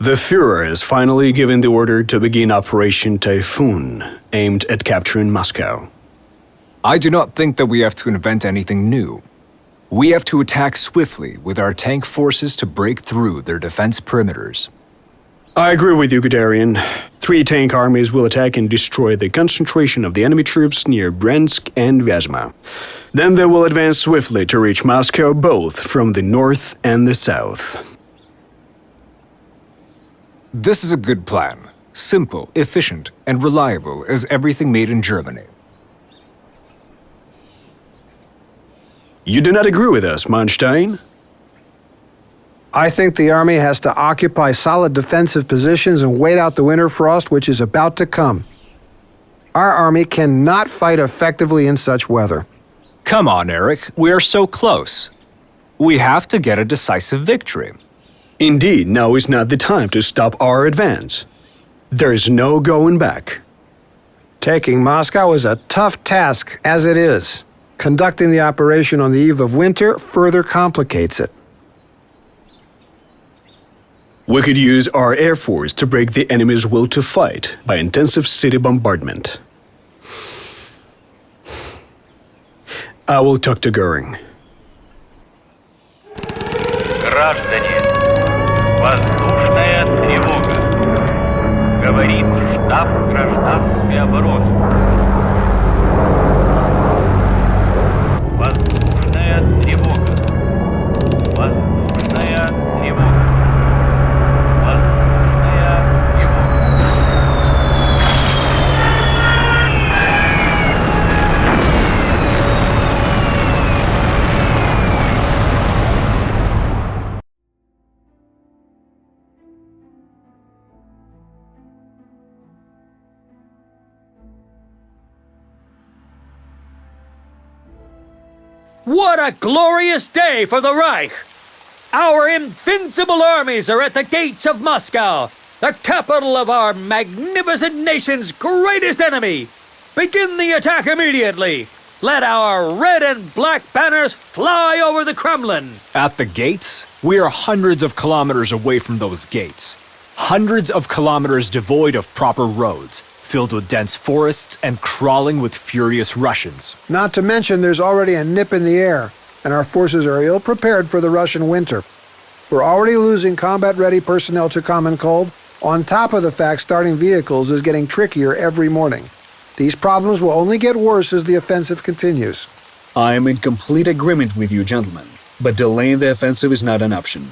The Führer has finally given the order to begin Operation Typhoon, aimed at capturing Moscow. I do not think that we have to invent anything new. We have to attack swiftly with our tank forces to break through their defense perimeters. I agree with you, Guderian. 3 tank armies will attack and destroy the concentration of the enemy troops near Bryansk and Vyazma. Then they will advance swiftly to reach Moscow both from the north and the south. This is a good plan. Simple, efficient, and reliable as everything made in Germany. You do not agree with us, Manstein? I think the army has to occupy solid defensive positions and wait out the winter frost which is about to come. Our army cannot fight effectively in such weather. Come on, Eric. We are so close. We have to get a decisive victory. Indeed, now is not the time to stop our advance. There is no going back. Taking Moscow is a tough task as it is. Conducting the operation on the eve of winter further complicates it. We could use our air force to break the enemy's will to fight by intensive city bombardment. I will talk to Göring. Граждане, воздушная тревога. Говорит штаб гражданской обороны. Воздушная тревога. Воздушная тревога. Воздушная тревога. What a glorious day for the Reich! Our invincible armies are at the gates of Moscow, the capital of our magnificent nation's greatest enemy. Begin the attack immediately. Let our red and black banners fly over the Kremlin. At the gates? We are hundreds of kilometers away from those gates. Hundreds of kilometers devoid of proper roads, filled with dense forests and crawling with furious Russians. Not to mention there's already a nip in the air, and our forces are ill-prepared for the Russian winter. We're already losing combat-ready personnel to common cold, on top of the fact starting vehicles is getting trickier every morning. These problems will only get worse as the offensive continues. I am in complete agreement with you, gentlemen, but delaying the offensive is not an option.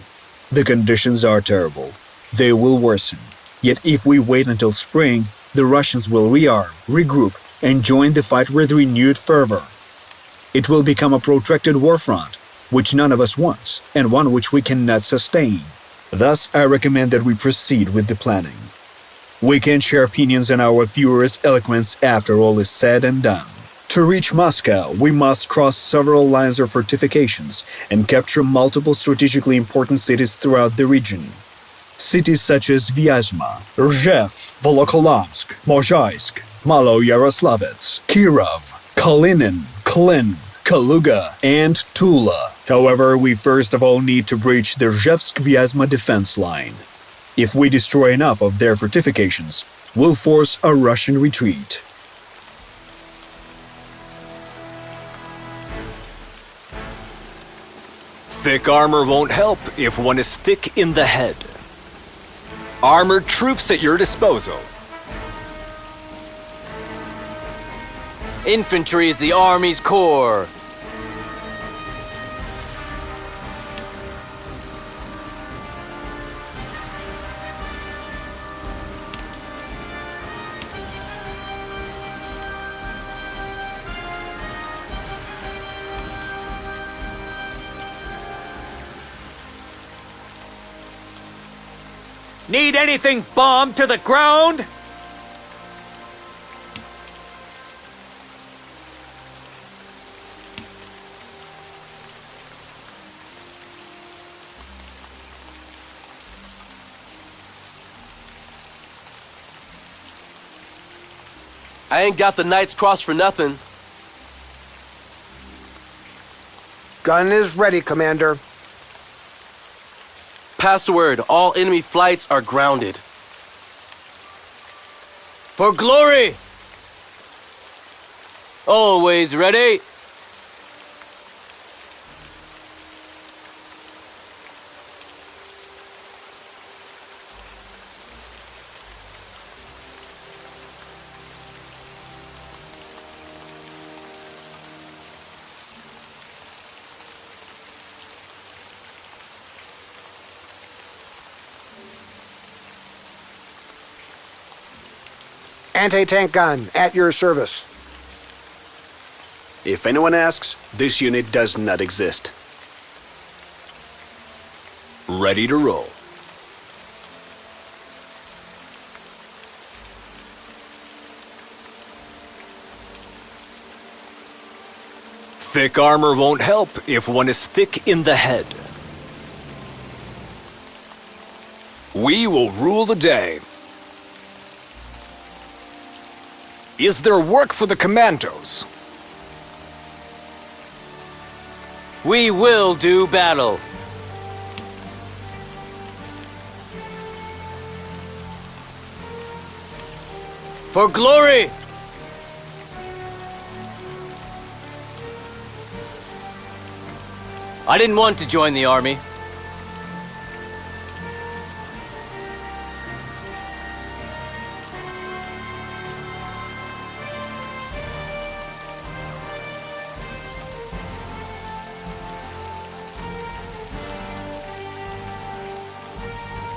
The conditions are terrible. They will worsen. Yet if we wait until spring, the Russians will rearm, regroup, and join the fight with renewed fervor. It will become a protracted war front, which none of us wants, and one which we cannot sustain. Thus, I recommend that we proceed with the planning. We can share opinions on our Führer's eloquence after all is said and done. To reach Moscow, we must cross several lines of fortifications and capture multiple strategically important cities throughout the region. Cities such as Vyazma, Rzhev, Volokolamsk, Mozhaisk, Malo-Yaroslavets, Kirov, Kalinin, Klin, Kaluga, and Tula. However, we first of all need to breach the Rzhevsk-Vyazma defense line. If we destroy enough of their fortifications, we'll force a Russian retreat. Thick armor won't help if one is thick in the head. Armored troops at your disposal. Infantry is the Army's core. Need anything bombed to the ground? I ain't got the Knight's Cross for nothing. Gun is ready, Commander. Pass the word. All enemy flights are grounded. For glory! Always ready. Anti-tank gun, at your service. If anyone asks, this unit does not exist. Ready to roll. Thick armor won't help if one is thick in the head. We will rule the day. Is there work for the commandos? We will do battle. For glory! I didn't want to join the army.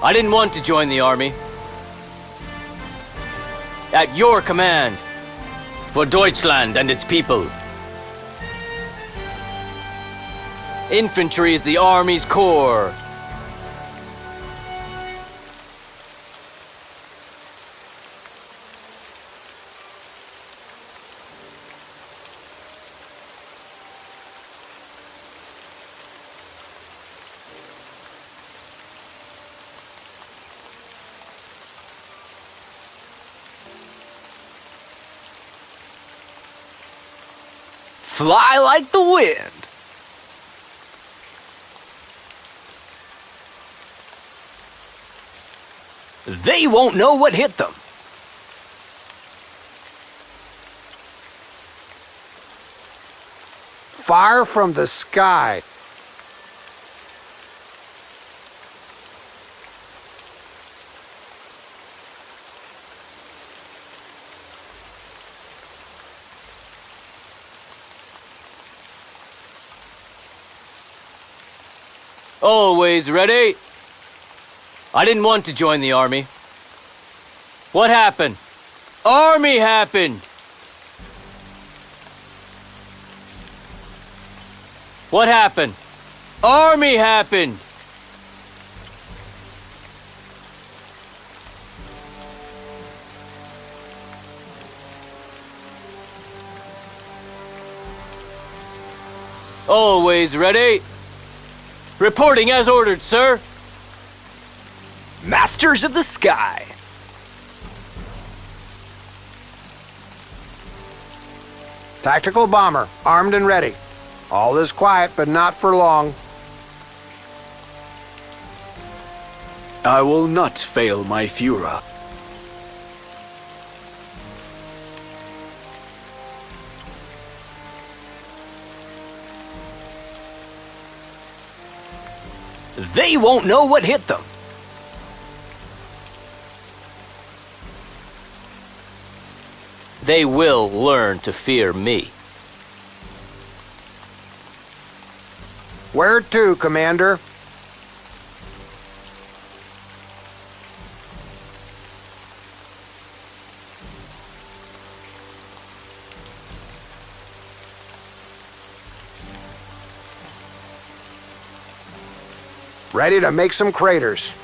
I didn't want to join the army. At your command. For Deutschland and its people. Infantry is the army's core. Fly like the wind. They won't know what hit them. Fire from the sky. Always ready. I didn't want to join the army. What happened? Army happened! What happened? Army happened! Always ready. Reporting as ordered, sir. Masters of the sky. Tactical bomber, armed and ready. All is quiet, but not for long. I will not fail my Führer. They won't know what hit them. They will learn to fear me. Where to, Commander? Ready to make some craters.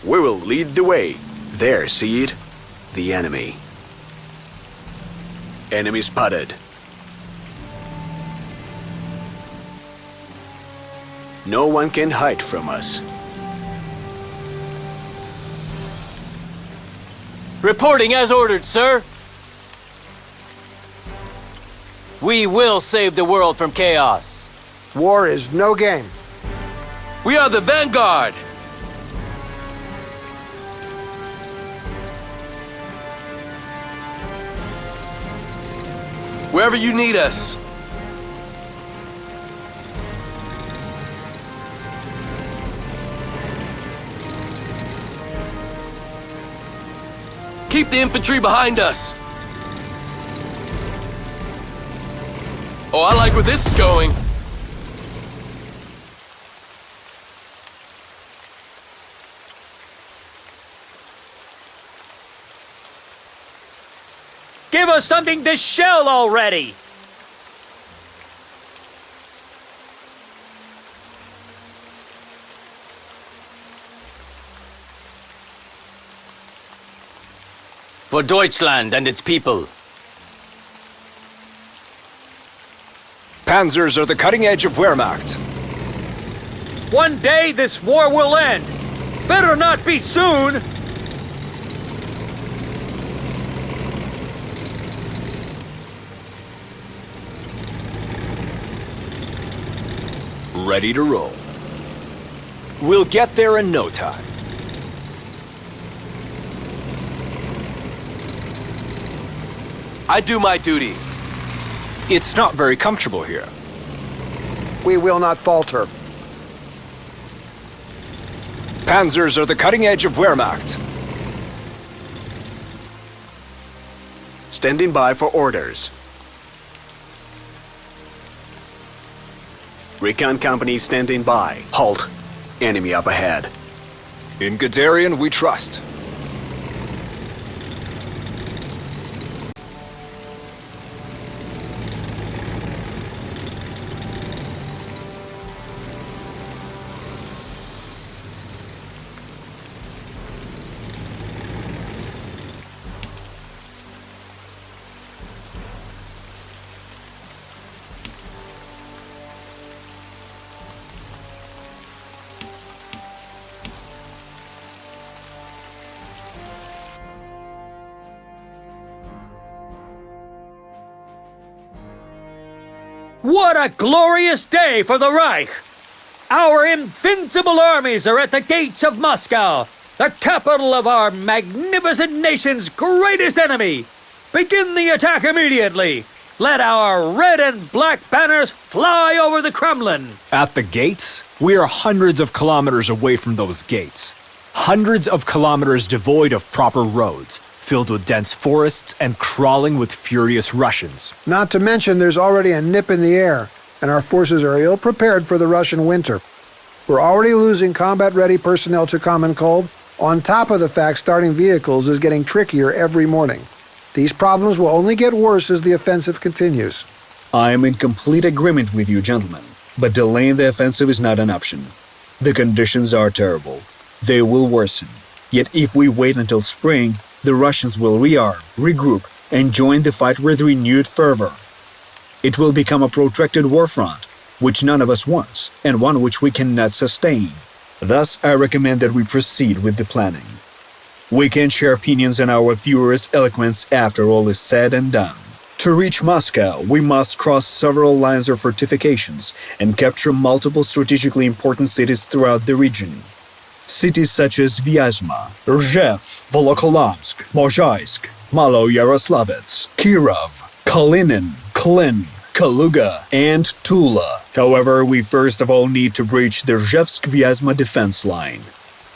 We will lead the way. There, see it? The enemy. Enemy spotted. No one can hide from us. Reporting as ordered, sir. We will save the world from chaos. War is no game. We are the vanguard! Wherever you need us. Keep the infantry behind us. Oh, I like where this is going. Give us something to shell already! For Deutschland and its people. Panzers are the cutting edge of Wehrmacht. One day this war will end. Better not be soon! Ready to roll. We'll get there in no time. I do my duty. It's not very comfortable here. We will not falter. Panzers are the cutting edge of Wehrmacht. Standing by for orders. Recon company standing by. Halt. Enemy up ahead. In Guderian, we trust. What a glorious day for the Reich! Our invincible armies are at the gates of Moscow, the capital of our magnificent nation's greatest enemy. Begin the attack immediately. Let our red and black banners fly over the Kremlin. At the gates, we are hundreds of kilometers away from those gates. Hundreds of kilometers devoid of proper roads, filled with dense forests and crawling with furious Russians. Not to mention there's already a nip in the air, and our forces are ill-prepared for the Russian winter. We're already losing combat-ready personnel to common cold, on top of the fact starting vehicles is getting trickier every morning. These problems will only get worse as the offensive continues. I am in complete agreement with you, gentlemen, but delaying the offensive is not an option. The conditions are terrible. They will worsen. Yet if we wait until spring, the Russians will rearm, regroup, and join the fight with renewed fervor. It will become a protracted war front, which none of us wants, and one which we cannot sustain. Thus, I recommend that we proceed with the planning. We can share opinions on our furious eloquence after all is said and done. To reach Moscow, we must cross several lines of fortifications and capture multiple strategically important cities throughout the region. Cities such as Vyazma, Rzhev, Volokholamsk, Mozhaisk, Malo-Yaroslavets, Kirov, Kalinin, Klin, Kaluga, and Tula. However, we first of all need to breach the Rzhevsk-Vyazma defense line.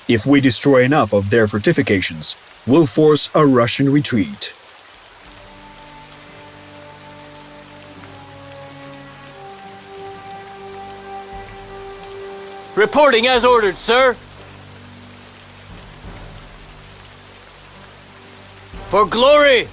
If we destroy enough of their fortifications, we'll force a Russian retreat. Reporting as ordered, sir. For glory!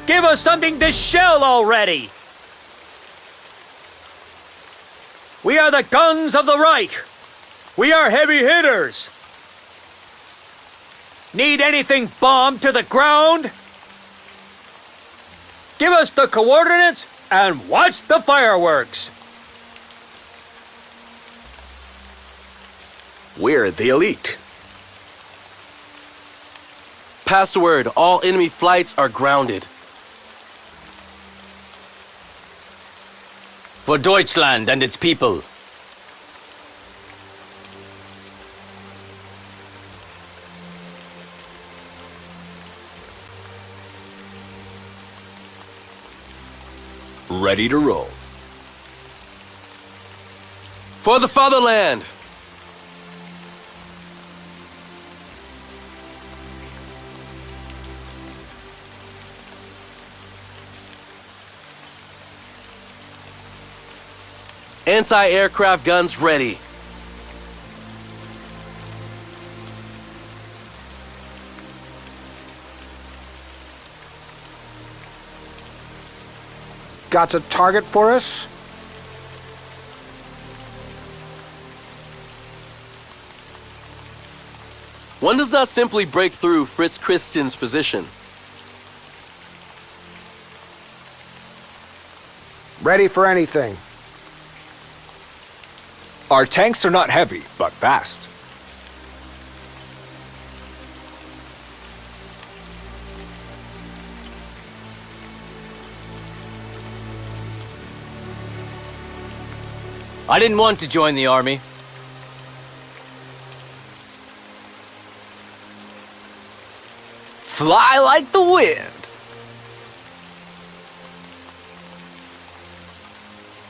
Give us something to shell already! We are the guns of the Reich! We are heavy hitters! Need anything bombed to the ground? Give us the coordinates and watch the fireworks! We're the elite. Pass the word. All enemy flights are grounded. For Deutschland and its people. Ready to roll. For the fatherland. Anti-aircraft guns ready. Got a target for us? One does not simply break through Fritz Christian's position. Ready for anything. Our tanks are not heavy, but fast. I didn't want to join the army. Fly like the wind.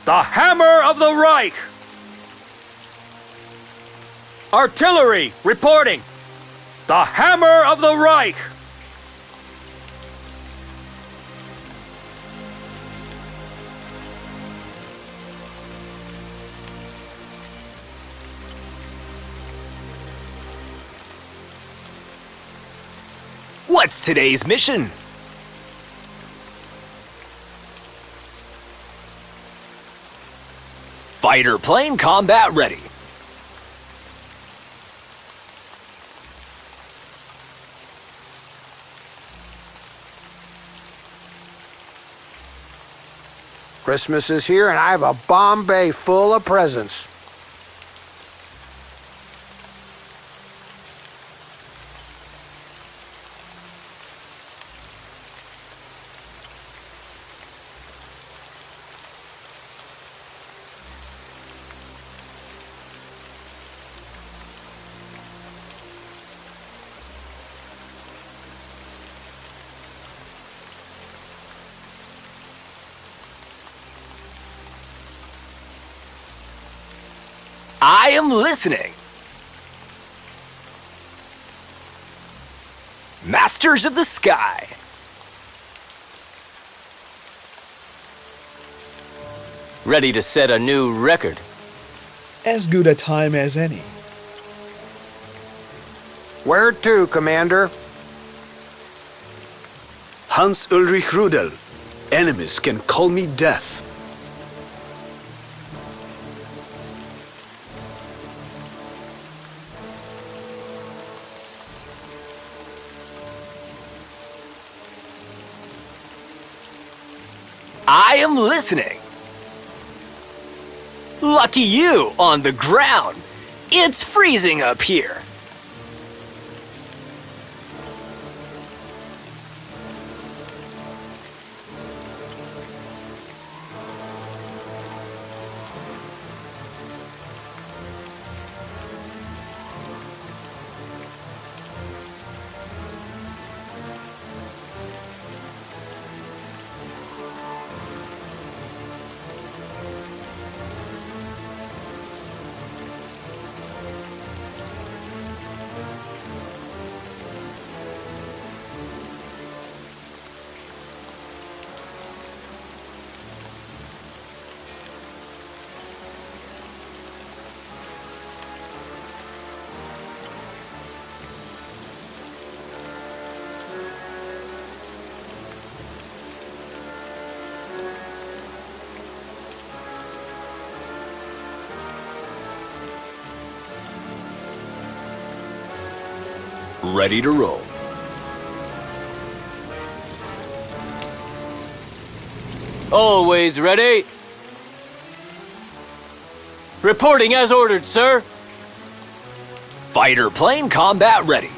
The hammer of the Reich! Artillery, reporting! The hammer of the Reich! What's today's mission? Fighter plane combat ready. Christmas is here and I have a bomb bay full of presents. I am listening. Masters of the Sky. Ready to set a new record. As good a time as any. Where to, Commander? Hans Ulrich Rudel. Enemies can call me death. I am listening. Lucky you on the ground. It's freezing up here. ready to roll. Always ready. Reporting as ordered, sir. Fighter plane combat ready.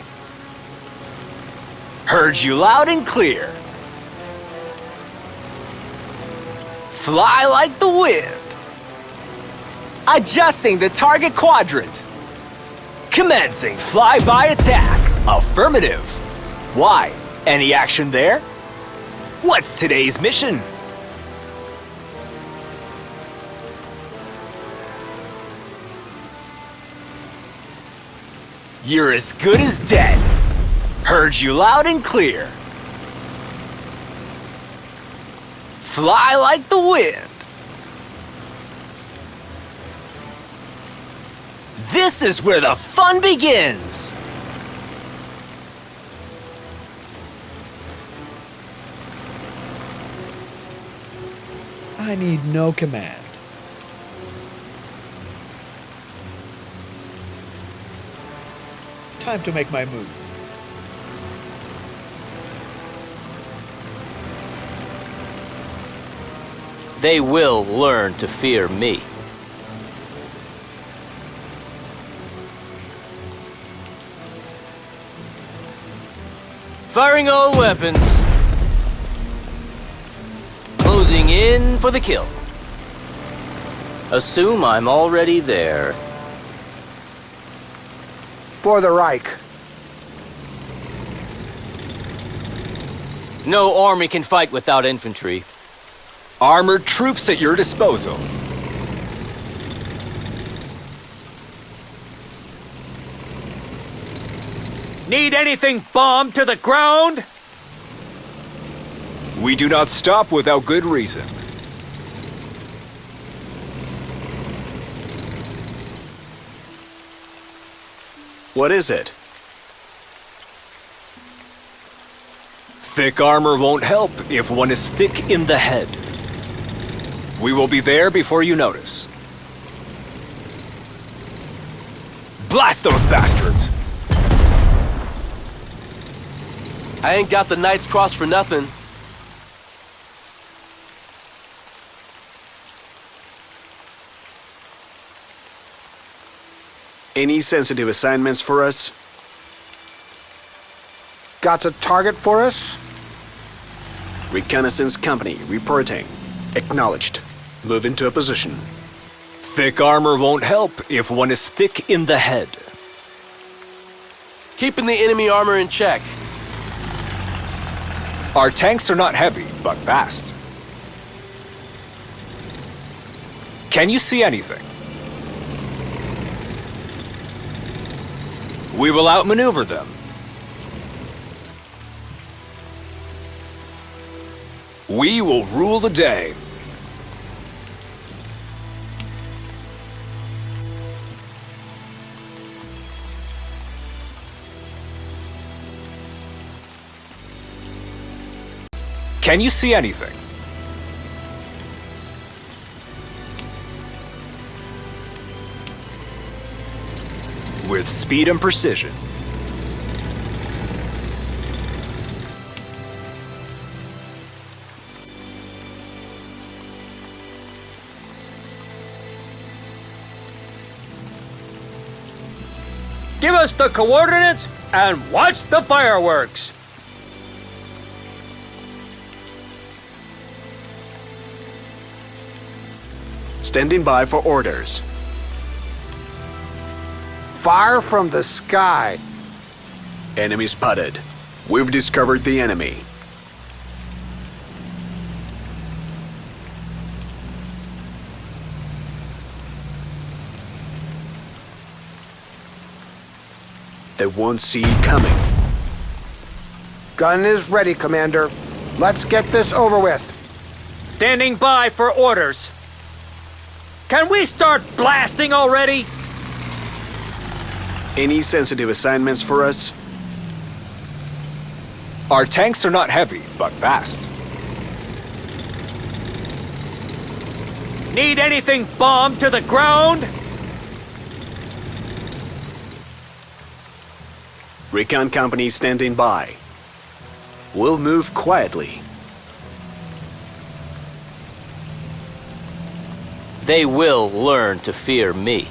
Heard you loud and clear. Fly like the wind. Adjusting the target quadrant. Commencing flyby attack. Affirmative. Why? Any action there? What's today's mission? You're as good as dead. Heard you loud and clear. Fly like the wind. This is where the fun begins. I need no command. Time to make my move. They will learn to fear me. Firing all weapons. Closing in for the kill. Assume I'm already there. For the Reich. No army can fight without infantry. Armored troops at your disposal. Need anything bombed to the ground? We do not stop without good reason. What is it? Thick armor won't help if one is thick in the head. We will be there before you notice. Blast those bastards! I ain't got the Knight's Cross for nothing. Any sensitive assignments for us? Got a target for us? Reconnaissance company reporting. Acknowledged. Move into a position. Thick armor won't help if one is thick in the head. Keeping the enemy armor in check. Our tanks are not heavy, but fast. Can you see anything? We will outmaneuver them. We will rule the day. Can you see anything? With speed and precision. Give us the coordinates and watch the fireworks. Standing by for orders. Fire from the sky. Enemy spotted. We've discovered the enemy. They won't see it coming. Gun is ready, Commander. Let's get this over with. Standing by for orders. Can we start blasting already? Any sensitive assignments for us? Our tanks are not heavy, but fast. Need anything bombed to the ground? Recon company standing by. We'll move quietly. They will learn to fear me.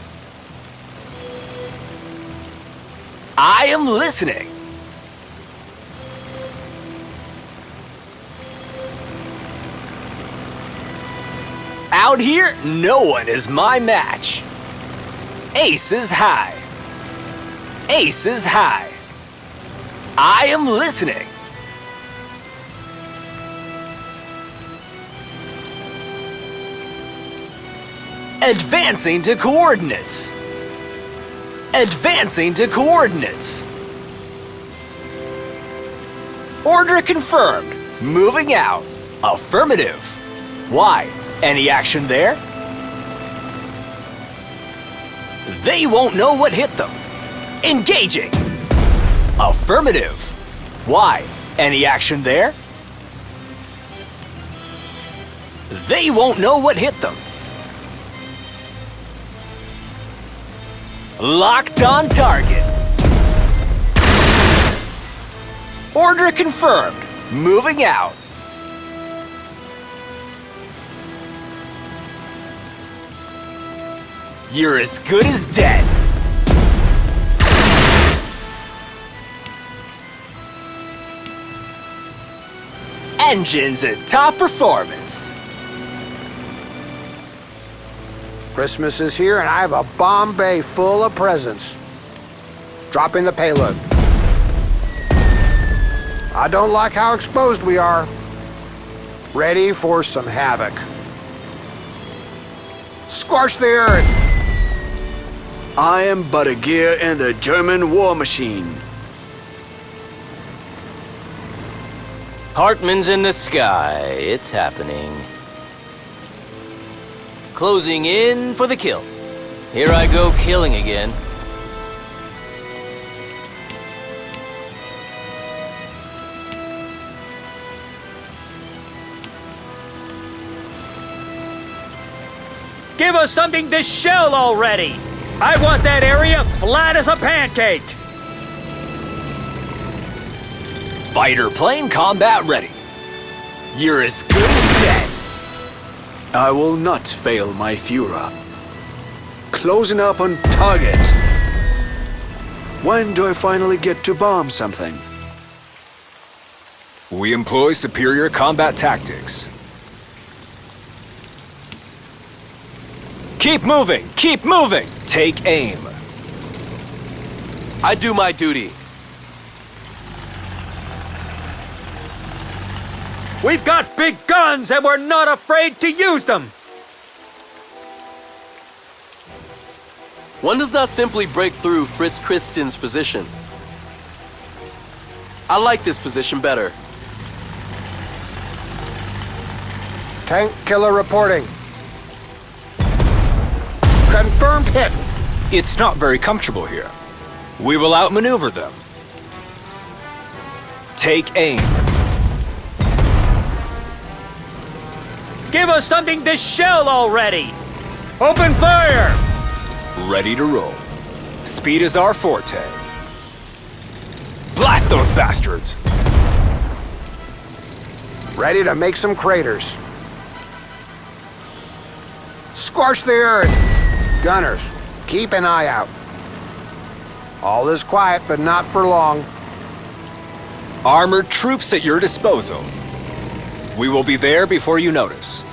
I am listening. Out here, no one is my match. Ace is high. Ace is high. I am listening. Advancing to coordinates. Advancing to coordinates. Order confirmed. Moving out. Affirmative. Why? Any action there? They won't know what hit them. Engaging. Affirmative. Why? Any action there? They won't know what hit them. Locked on target. Order confirmed. Moving out. You're as good as dead. Engines at top performance. Christmas is here and I have a bomb bay full of presents. Dropping the payload. I don't like how exposed we are. Ready for some havoc. Squash the earth! I am but a gear in the German war machine. Hartman's in the sky. It's happening. Closing in for the kill. Here I go killing again. Give us something to shell already! I want that area flat as a pancake! Fighter plane combat ready. You're as good as dead. I will not fail my Führer. Closing up on target. When do I finally get to bomb something? We employ superior combat tactics. Keep moving! Keep moving! Take aim. I do my duty. We've got big guns and we're not afraid to use them! One does not simply break through Fritz Christian's position. I like this position better. Tank killer reporting. Confirmed hit. It's not very comfortable here. We will outmaneuver them. Take aim. Give us something to shell already! Open fire! Ready to roll. Speed is our forte. Blast those bastards! Ready to make some craters. Squash the earth! Gunners, keep an eye out. All is quiet, but not for long. Armored troops at your disposal. We will be there before you notice.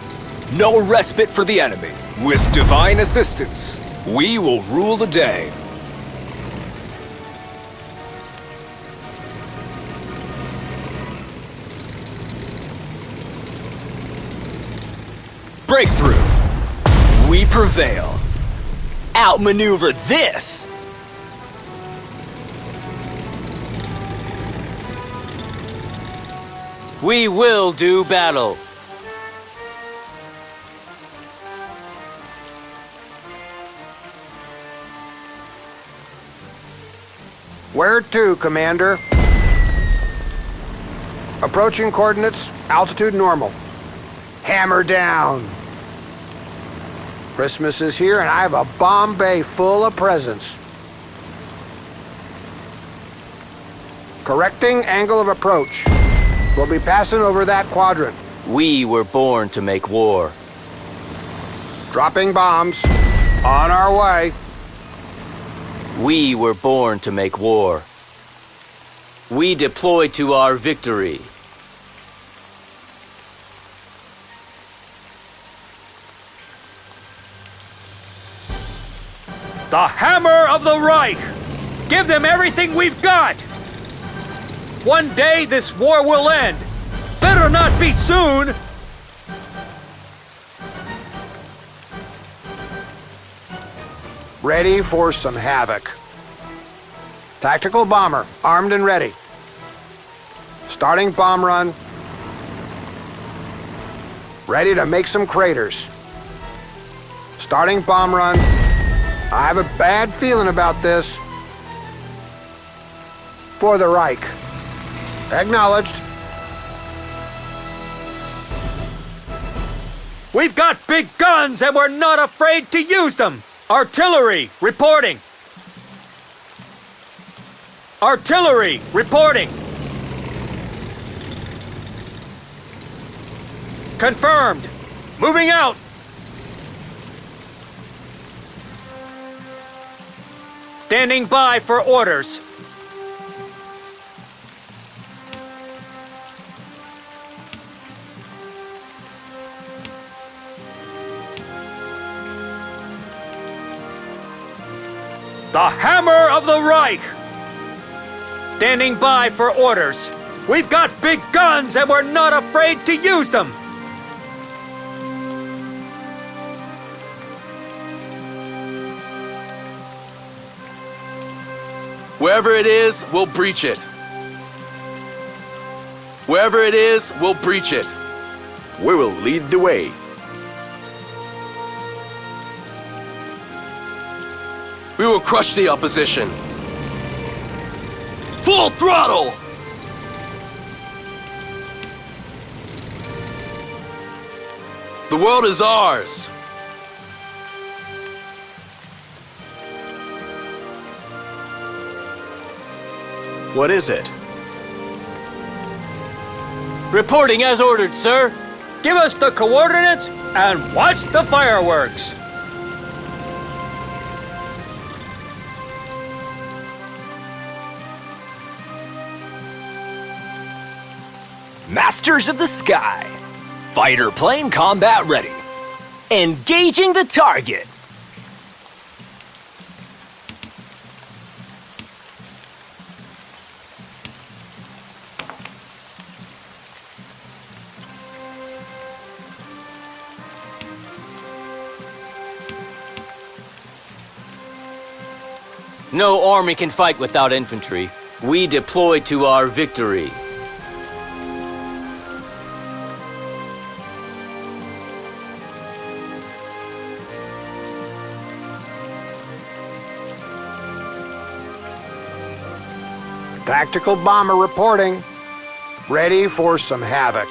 No respite for the enemy. With divine assistance, we will rule the day. Breakthrough. We prevail. Outmaneuver this! We will do battle. Where to, Commander? Approaching coordinates, altitude normal. Hammer down. Christmas is here and I have a bomb bay full of presents. Correcting angle of approach. We'll be passing over that quadrant. We were born to make war. Dropping bombs. On our way. We were born to make war. We deploy to our victory. The hammer of the Reich! Give them everything we've got! One day this war will end. Better not be soon! Ready for some havoc. Tactical bomber, armed and ready. Starting bomb run. Ready to make some craters. Starting bomb run. I have a bad feeling about this. For the Reich. Acknowledged. We've got big guns and we're not afraid to use them! Artillery, reporting! Artillery, reporting! Confirmed! Moving out! Standing by for orders. The hammer of the Reich! Standing by for orders. We've got big guns and we're not afraid to use them! Wherever it is, we'll breach it. Wherever it is, we'll breach it. We will lead the way. We will crush the opposition. Full throttle! The world is ours. What is it? Reporting as ordered, sir. Give us the coordinates and watch the fireworks! Masters of the Sky. Fighter plane combat ready. Engaging the target. No army can fight without infantry. We deploy to our victory. Tactical bomber reporting. Ready for some havoc.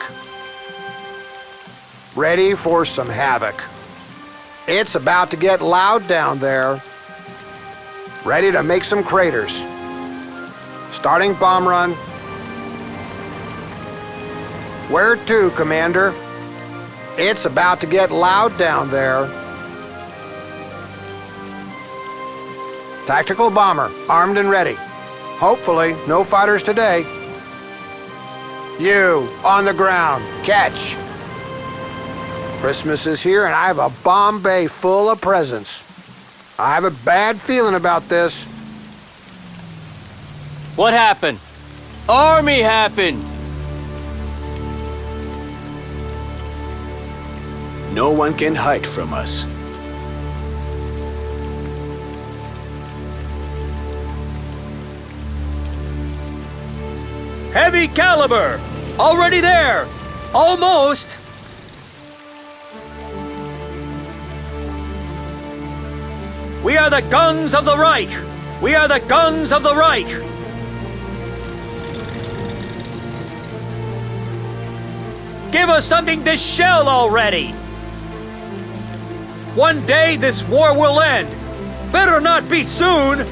Ready for some havoc. It's about to get loud down there. Ready to make some craters. Starting bomb run. Where to, Commander? It's about to get loud down there. Tactical bomber, armed and ready. Hopefully, no fighters today. You, on the ground, catch. Christmas is here and I have a bomb bay full of presents. I have a bad feeling about this. What happened? Army happened! No one can hide from us. Heavy caliber! Already there! Almost! We are the guns of the Reich! We are the guns of the Reich! Give us something to shell already! One day this war will end. Better not be soon!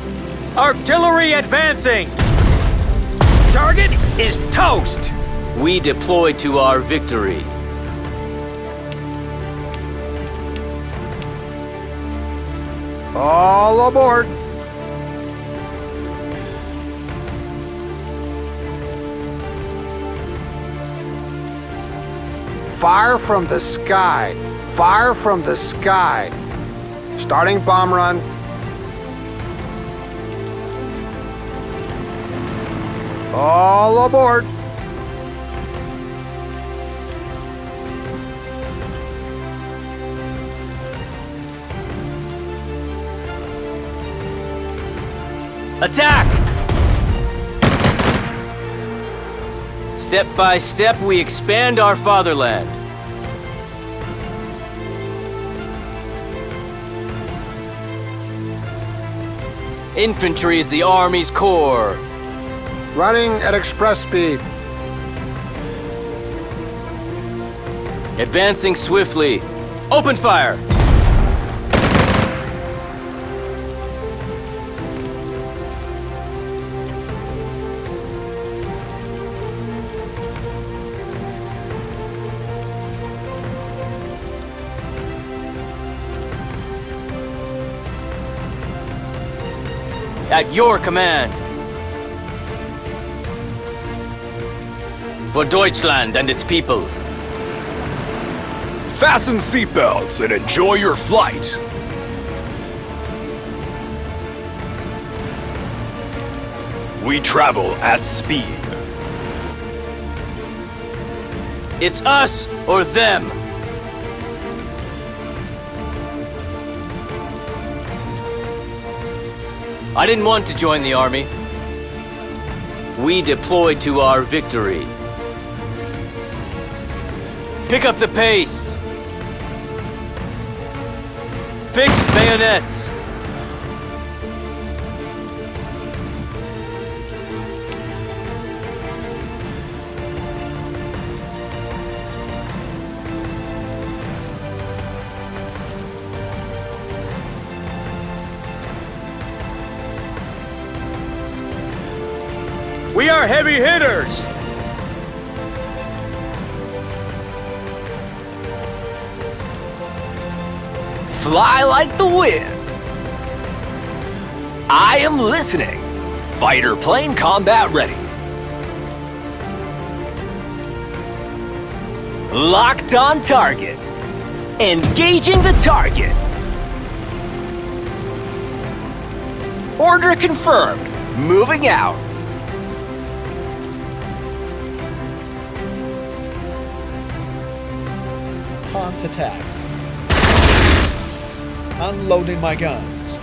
Artillery advancing! target is toast! We deploy to our victory. All aboard! Fire from the sky! Fire from the sky! Starting bomb run. All aboard! Attack! Step by step, we expand our fatherland. Infantry is the Army's core. Running at express speed. Advancing swiftly. Open fire! At your command. For Deutschland and its people. Fasten seatbelts and enjoy your flight. We travel at speed. It's us or them. I didn't want to join the army. We deploy to our victory. Pick up the pace. Fix bayonets. We are heavy hitters! Fly like the wind. I am listening. Fighter plane combat ready. Locked on target. Engaging the target. Order confirmed. Moving out. Hans attacks. Unloading my guns.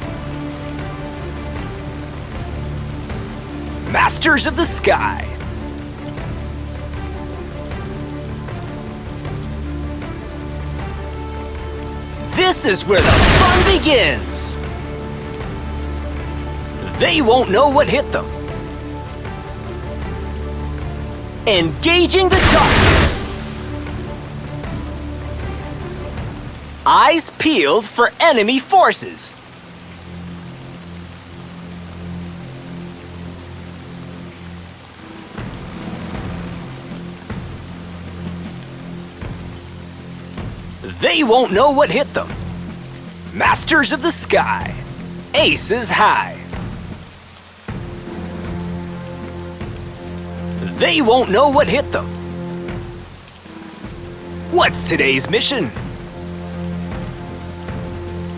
Masters of the sky. This is where the fun begins. They won't know what hit them. Engaging the target. Eyes peeled for enemy forces. They won't know what hit them. Masters of the sky. Aces high. They won't know what hit them. What's today's mission?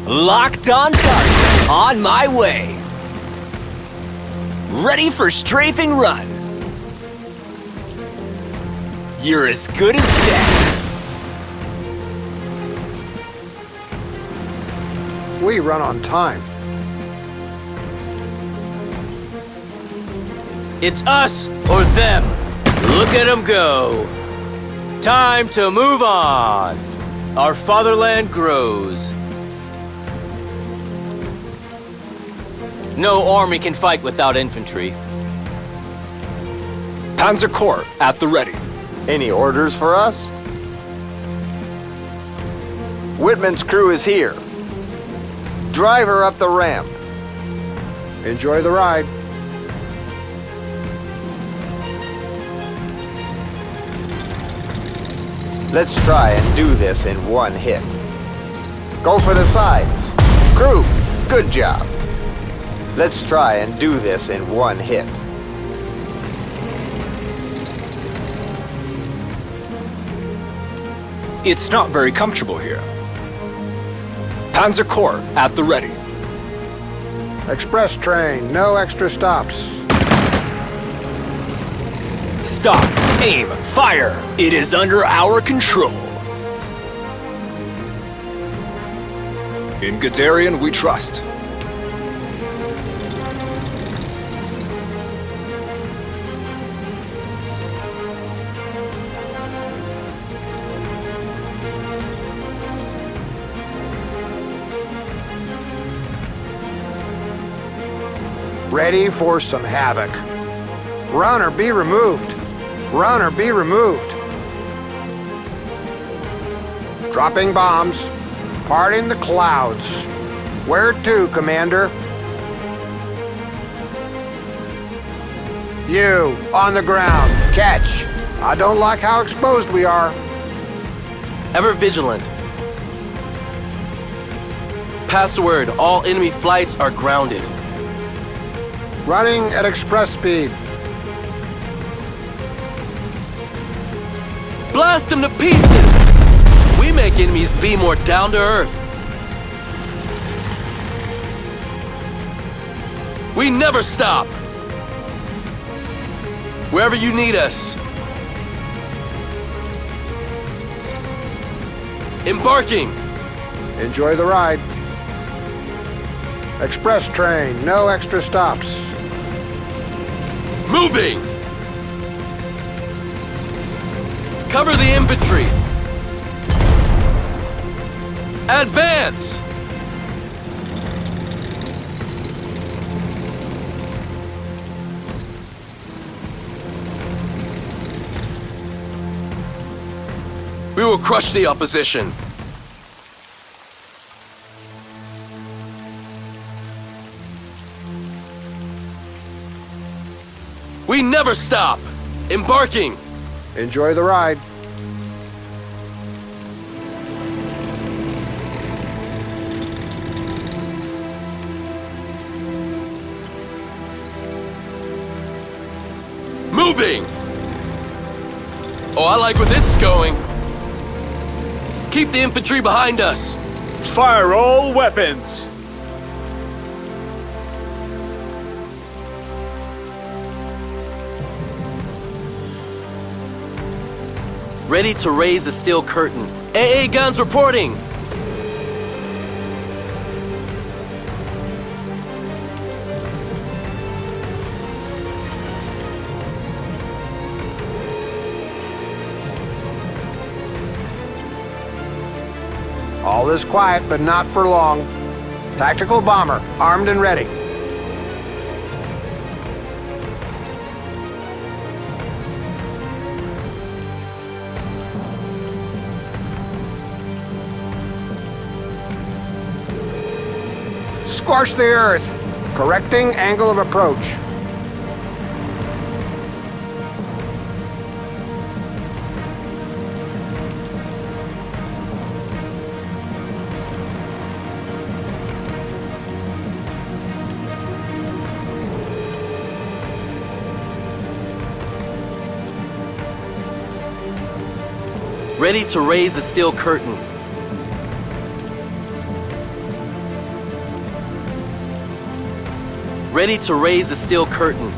Locked on target. On my way. Ready for strafing run. You're as good as dead. We run on time. It's us or them. Look at them go. Time to move on. Our fatherland grows. No army can fight without infantry. Panzer Corps at the ready. Any orders for us? Whitman's crew is here. Drive her up the ramp. Enjoy the ride. Let's try and do this in one hit. Go for the sides. Crew, good job. Let's try and do this in one hit. It's not very comfortable here. Panzer Corps at the ready. Express train, no extra stops. Stop, aim, fire. It is under our control. In Guderian we trust. Ready for some havoc. Run or be removed. Run or be removed. Dropping bombs. Parting the clouds. Where to, Commander? You, on the ground. Catch. I don't like how exposed we are. Ever vigilant. Pass the word, all enemy flights are grounded. Running at express speed. Blast them to pieces! We make enemies be more down to earth. We never stop. Wherever you need us. Embarking. Enjoy the ride. Express train, no extra stops. Moving! Cover the infantry! Advance! We will crush the opposition. We never stop! Embarking! Enjoy the ride. Moving! Oh, I like where this is going. Keep the infantry behind us. Fire all weapons! Ready to raise the steel curtain. AA guns reporting! All is quiet, but not for long. Tactical bomber, armed and ready. Scorch the earth. Correcting angle of approach. Ready to raise the steel curtain. Ready to raise the steel curtain.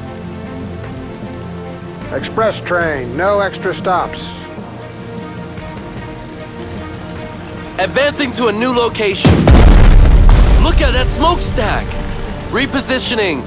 Express train, no extra stops. Advancing to a new location. Look at that smokestack. Repositioning.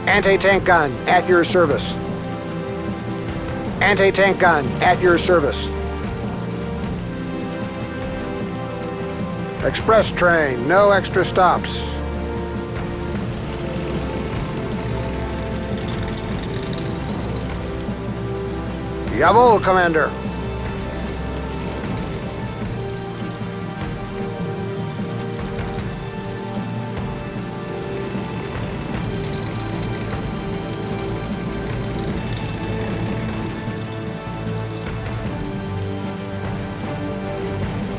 Anti-tank gun at your service. Anti-tank gun at your service. Express train, no extra stops. Jawohl, Commander.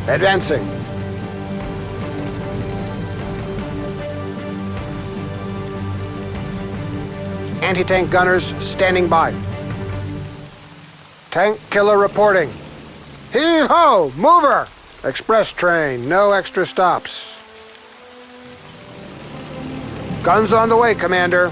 Advancing. Anti-tank gunners standing by. Tank killer reporting. Heave-ho! Mover! Express train, no extra stops. Guns on the way, Commander.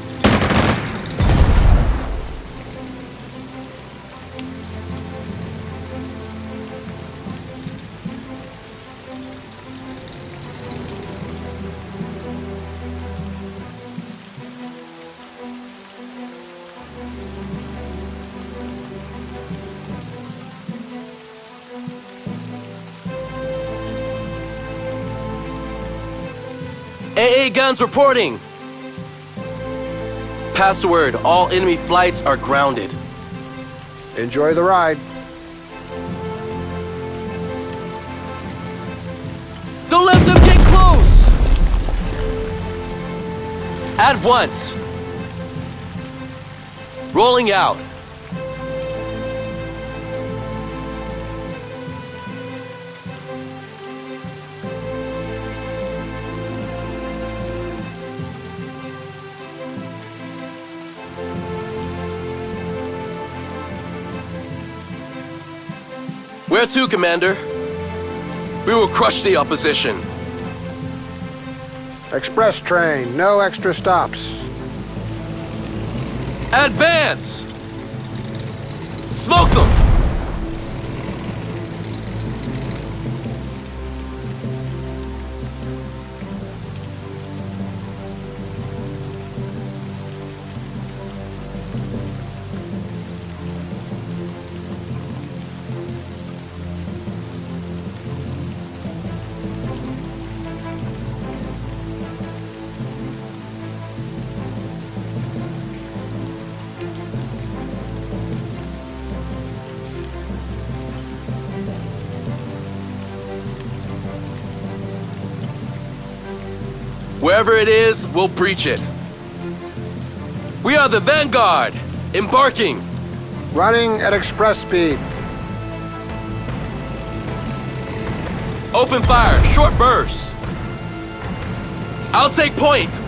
AA guns reporting! Pass the word, all enemy flights are grounded. Enjoy the ride. Don't let them get close! At once! Rolling out. Where to, Commander? We will crush the opposition. Express train, no extra stops. Advance! Smoke them! Wherever it is, we'll breach it. We are the Vanguard, embarking. Running at express speed. Open fire, short bursts. I'll take point.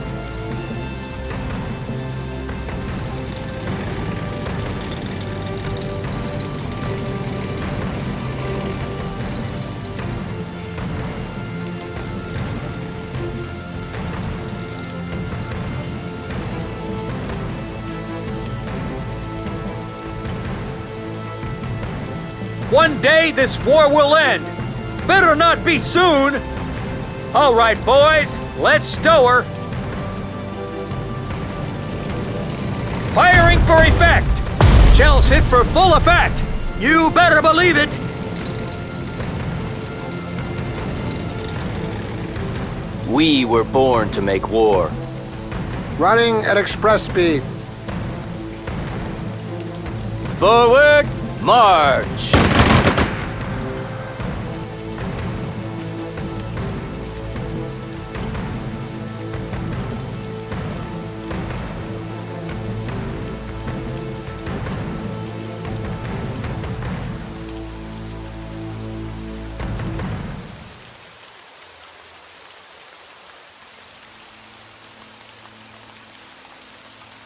One day this war will end. Better not be soon. All right, boys, let's stow her. Firing for effect. Shells hit for full effect. You better believe it. We were born to make war. Running at express speed. Forward, march!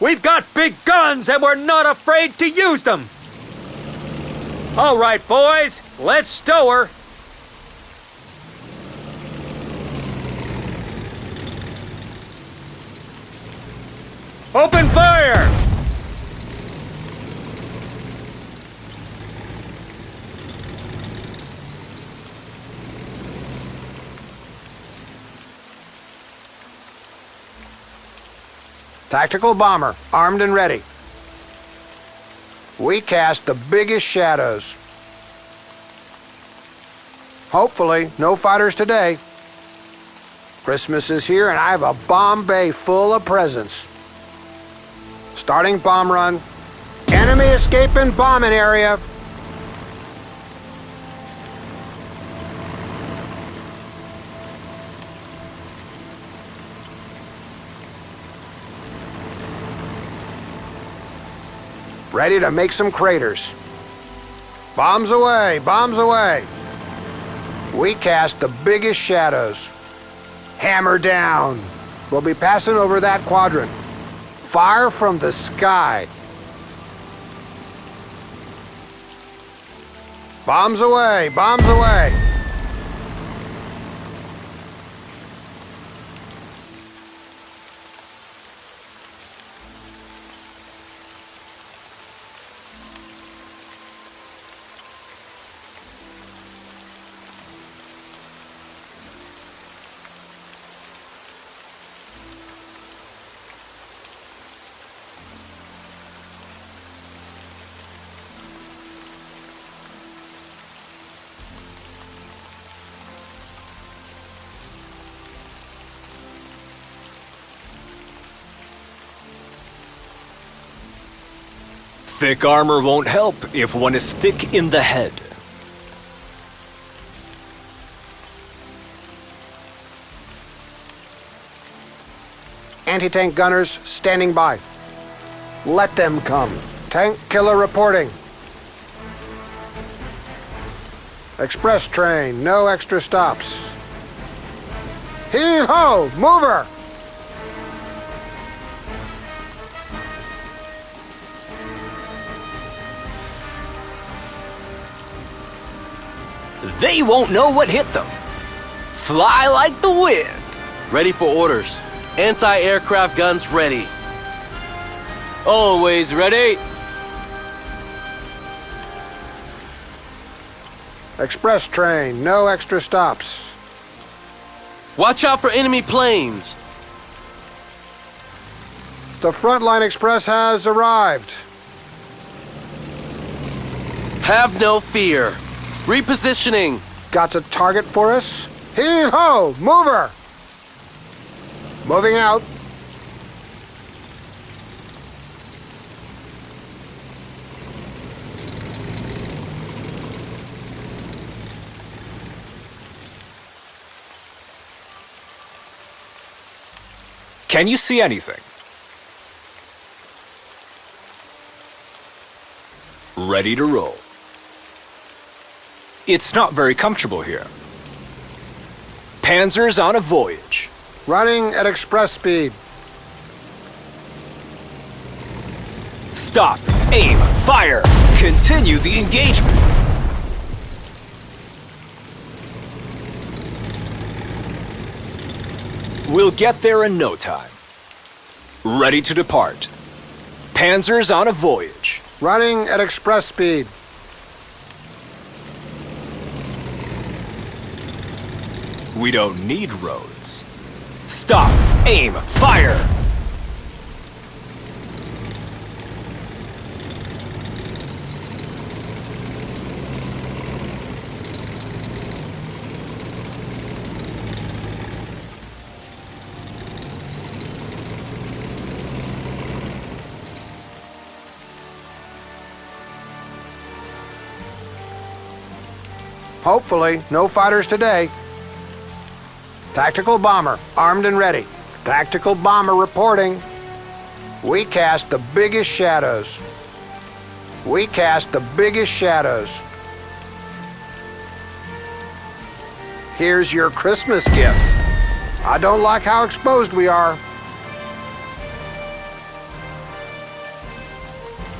We've got big guns and we're not afraid to use them. All right, boys, let's stow her. Open fire! Tactical bomber, armed and ready. We cast the biggest shadows. Hopefully, no fighters today. Christmas is here and I have a bomb bay full of presents. Starting bomb run. Enemy escaping bombing area. ready to make some craters. Bombs away, bombs away. We cast the biggest shadows. Hammer down. We'll be passing over that quadrant. Fire from the sky. Bombs away, bombs away. Thick armor won't help if one is thick in the head. Anti-tank gunners standing by. Let them come. Tank killer reporting. Express train, no extra stops. Heave-ho! Mover! They won't know what hit them. Fly like the wind. Ready for orders. Anti-aircraft guns ready. Always ready. Express train, no extra stops. Watch out for enemy planes. The Frontline Express has arrived. Have no fear. Repositioning. Got a target for us? Heave-ho! Mover! Moving out. Can you see anything? Ready to roll. It's not very comfortable here. Panzer's on a voyage. Running at express speed. Stop, aim, fire. Continue the engagement. We'll get there in no time. Ready to depart. Panzer's on a voyage. Running at express speed. We don't need roads. Stop, aim, fire. Hopefully, no fighters today. Tactical bomber, armed and ready. Tactical bomber reporting. We cast the biggest shadows. We cast the biggest shadows. Here's your Christmas gift. I don't like how exposed we are.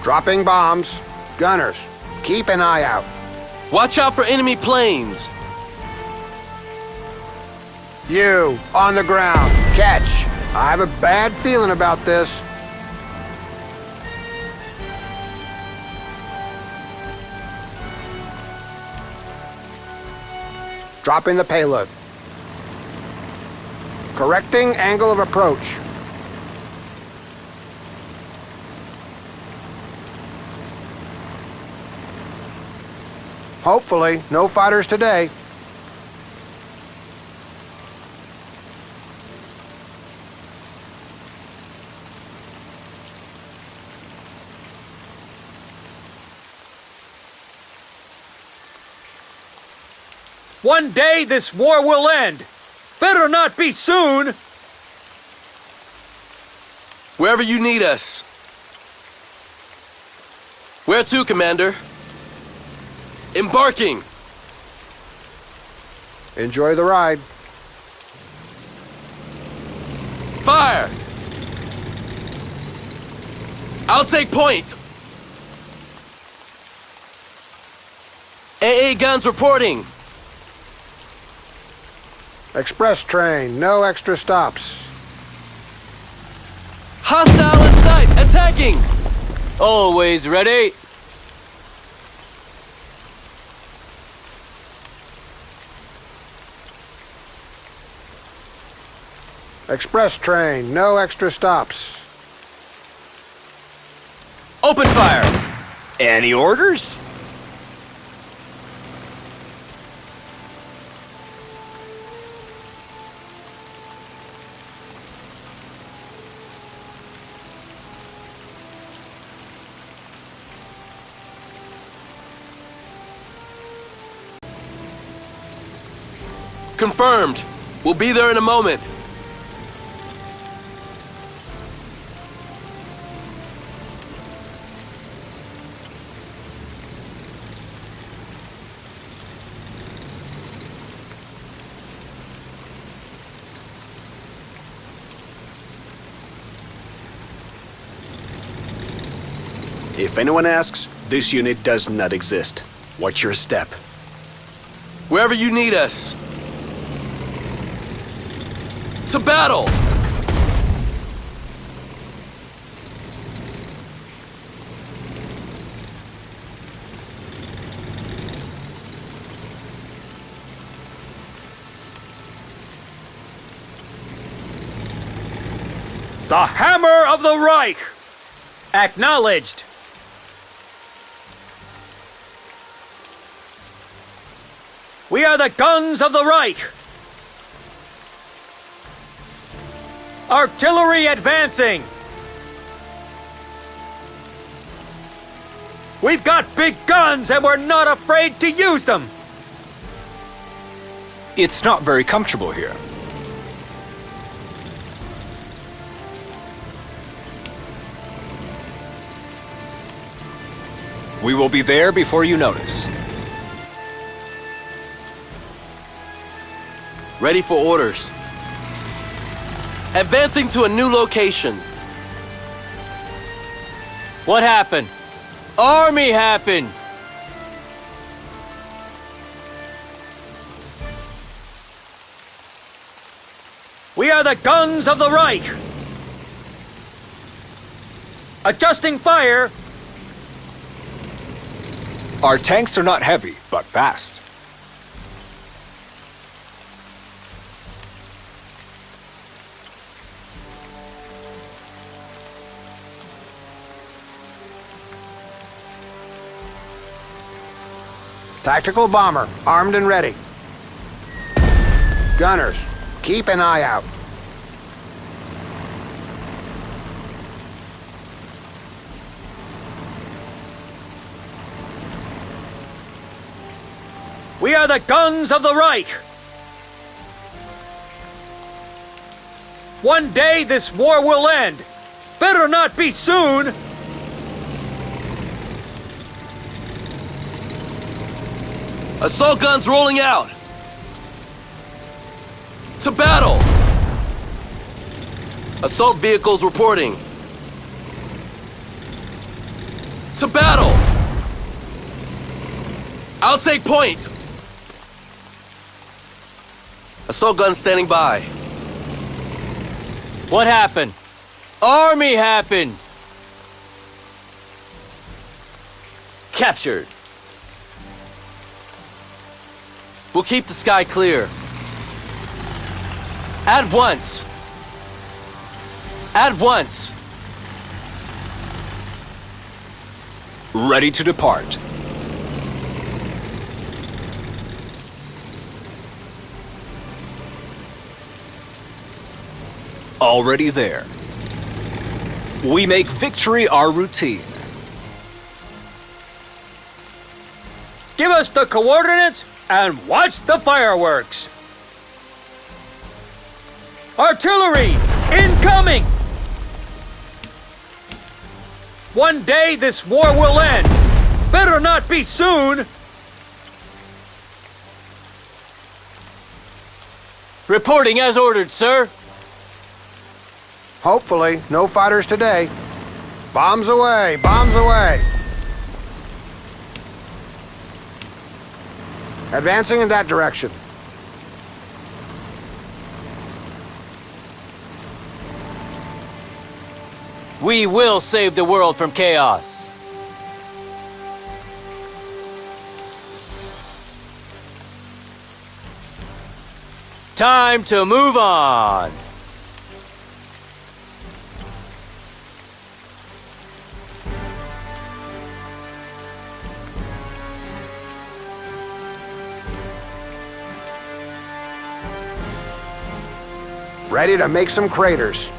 Dropping bombs. Gunners, keep an eye out. Watch out for enemy planes. You, on the ground. Catch. I have a bad feeling about this. Dropping the payload. Correcting angle of approach. Hopefully, no fighters today. One day this war will end. Better not be soon. Wherever you need us. Where to, Commander? Embarking! Enjoy the ride. Fire! I'll take point! AA guns reporting! Express train, no extra stops. Hostile in sight! Attacking! Always ready. Express train, no extra stops. Open fire. Any orders? Confirmed. We'll be there in a moment. If anyone asks, this unit does not exist. Watch your step. Wherever you need us. To battle! The hammer of the Reich! Acknowledged! We are the guns of the Reich! Artillery advancing! We've got big guns and we're not afraid to use them! It's not very comfortable here. We will be there before you notice. Ready for orders. Advancing to a new location. What happened? Army happened! We are the guns of the Reich! Adjusting fire! Our tanks are not heavy, but fast. Tactical bomber, armed and ready. Gunners, keep an eye out. We are the guns of the Reich! One day this war will end. Better not be soon! Assault guns rolling out! To battle! Assault vehicles reporting. To battle! I'll take point! Assault guns standing by. What happened? Army happened! Captured. We'll keep the sky clear. At once! At once! Ready to depart. Already there. We make victory our routine. Give us the coordinates and watch the fireworks! Artillery! Incoming! One day this war will end. Better not be soon. Reporting as ordered, sir. Hopefully, no fighters today. Bombs away, bombs away. Advancing in that direction. We will save the world from chaos. Time to move on. Ready to make some craters.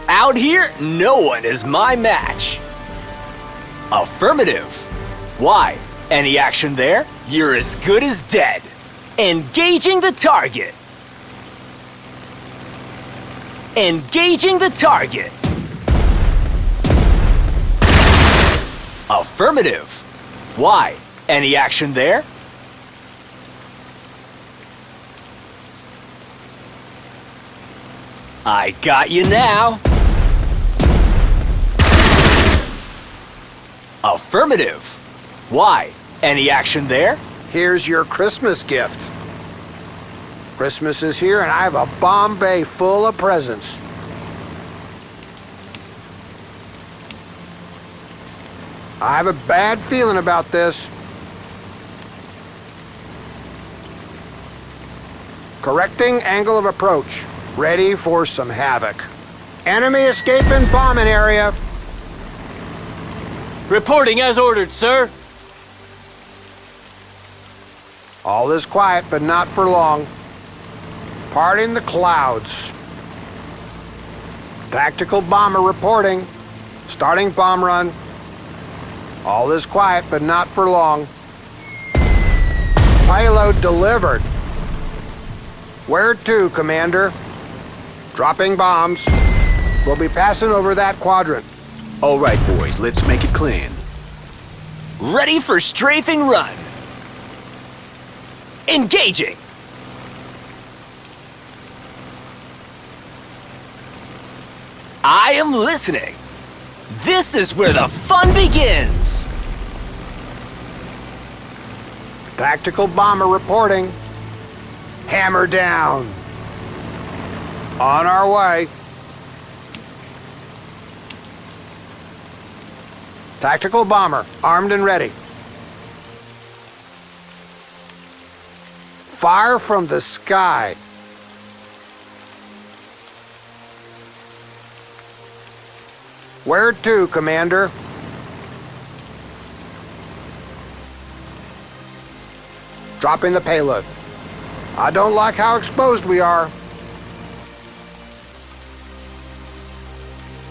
Out here, no one is my match. Affirmative. Why? Any action there? You're as good as dead. Engaging the target. Engaging the target. Affirmative. Why? Any action there? I got you now. Affirmative. Why? Any action there? Here's your Christmas gift. Christmas is here and I have a bomb bay full of presents. I have a bad feeling about this. Correcting angle of approach. Ready for some havoc. Enemy escaping bombing area. Reporting as ordered, sir. All is quiet, but not for long. Parting the clouds. Tactical bomber reporting. Starting bomb run. All is quiet, but not for long. Payload delivered. Where to, Commander? Dropping bombs. We'll be passing over that quadrant. All right, boys, let's make it clean. Ready for strafing run. Engaging. I am listening. This is where the fun begins. Tactical bomber reporting. Hammer down. On our way. Tactical bomber, armed and ready. Fire from the sky. Where to, Commander? Dropping the payload. I don't like how exposed we are.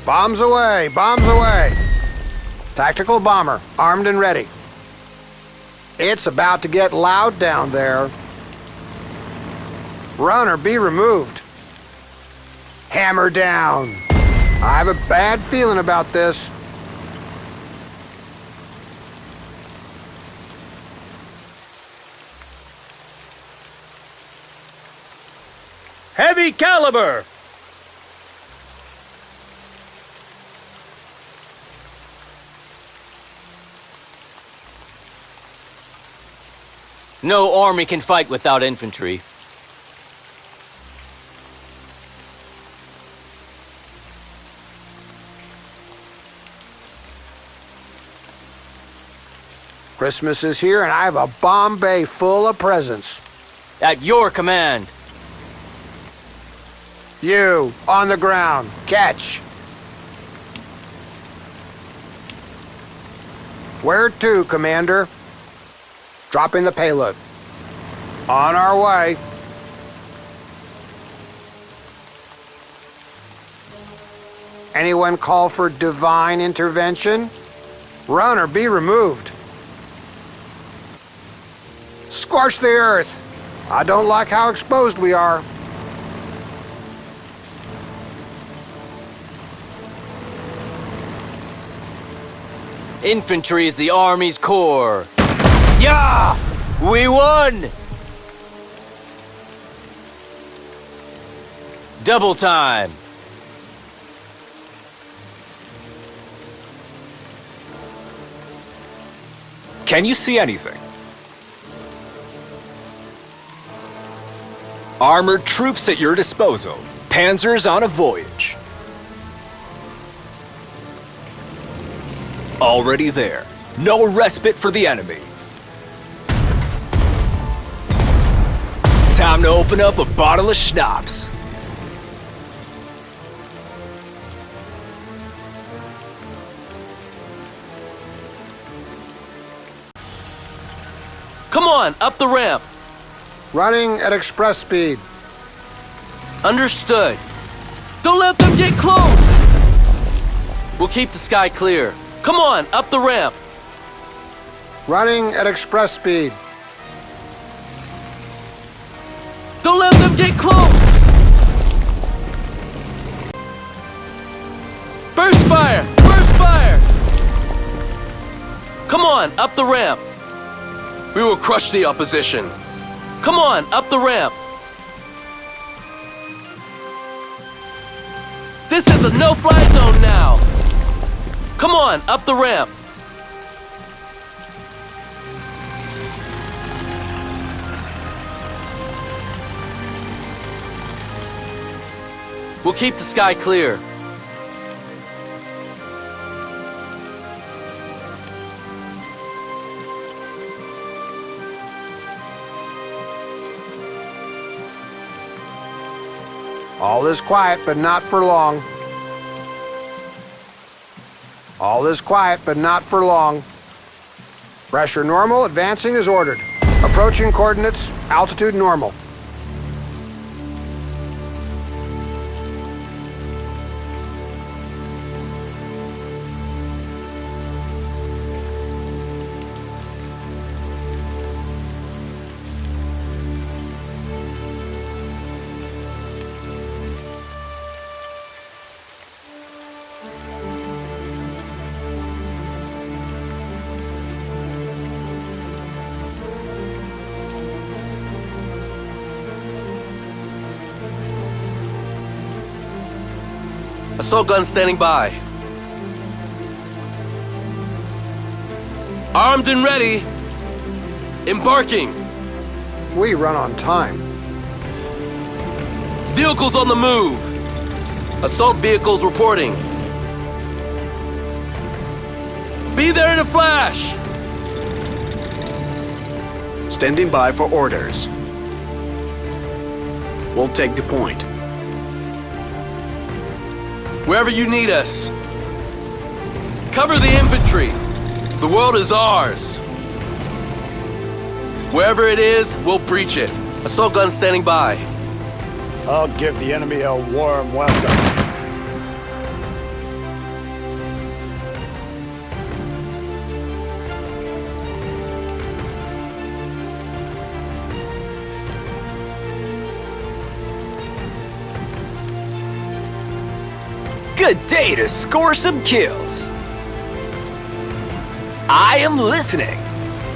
Bombs away, bombs away. Tactical bomber, armed and ready. It's about to get loud down there. Run or be removed. Hammer down. I have a bad feeling about this. Heavy caliber. No army can fight without infantry. Christmas is here and I have a bomb bay full of presents. At your command. You, on the ground, catch. Where to, Commander? Dropping the payload. On our way. Anyone call for divine intervention? Run or be removed. Scorch the earth. I don't like how exposed we are. Infantry is the Army's core. Yeah! We won! Double time. Can you see anything? Armored troops at your disposal. Panzers on a voyage. Already there. No respite for the enemy. Time to open up a bottle of schnapps. Come on, up the ramp. Running at express speed. Understood. Don't let them get close. We'll keep the sky clear. Come on, up the ramp. Running at express speed. Don't let them get close. Burst fire! Burst fire! Come on, up the ramp. We will crush the opposition. Come on, up the ramp. This is a no-fly zone now. Come on, up the ramp. We'll keep the sky clear. All is quiet, but not for long. All is quiet, but not for long. Pressure normal, advancing as ordered. Approaching coordinates, altitude normal. Assault gun standing by. Armed and ready. Embarking. We run on time. Vehicles on the move. Assault vehicles reporting. Be there in a flash. Standing by for orders. We'll take the point. Wherever you need us. Cover the infantry. The world is ours. Wherever it is, we'll breach it. Assault gun standing by. I'll give the enemy a warm welcome. Good day to score some kills. I am listening.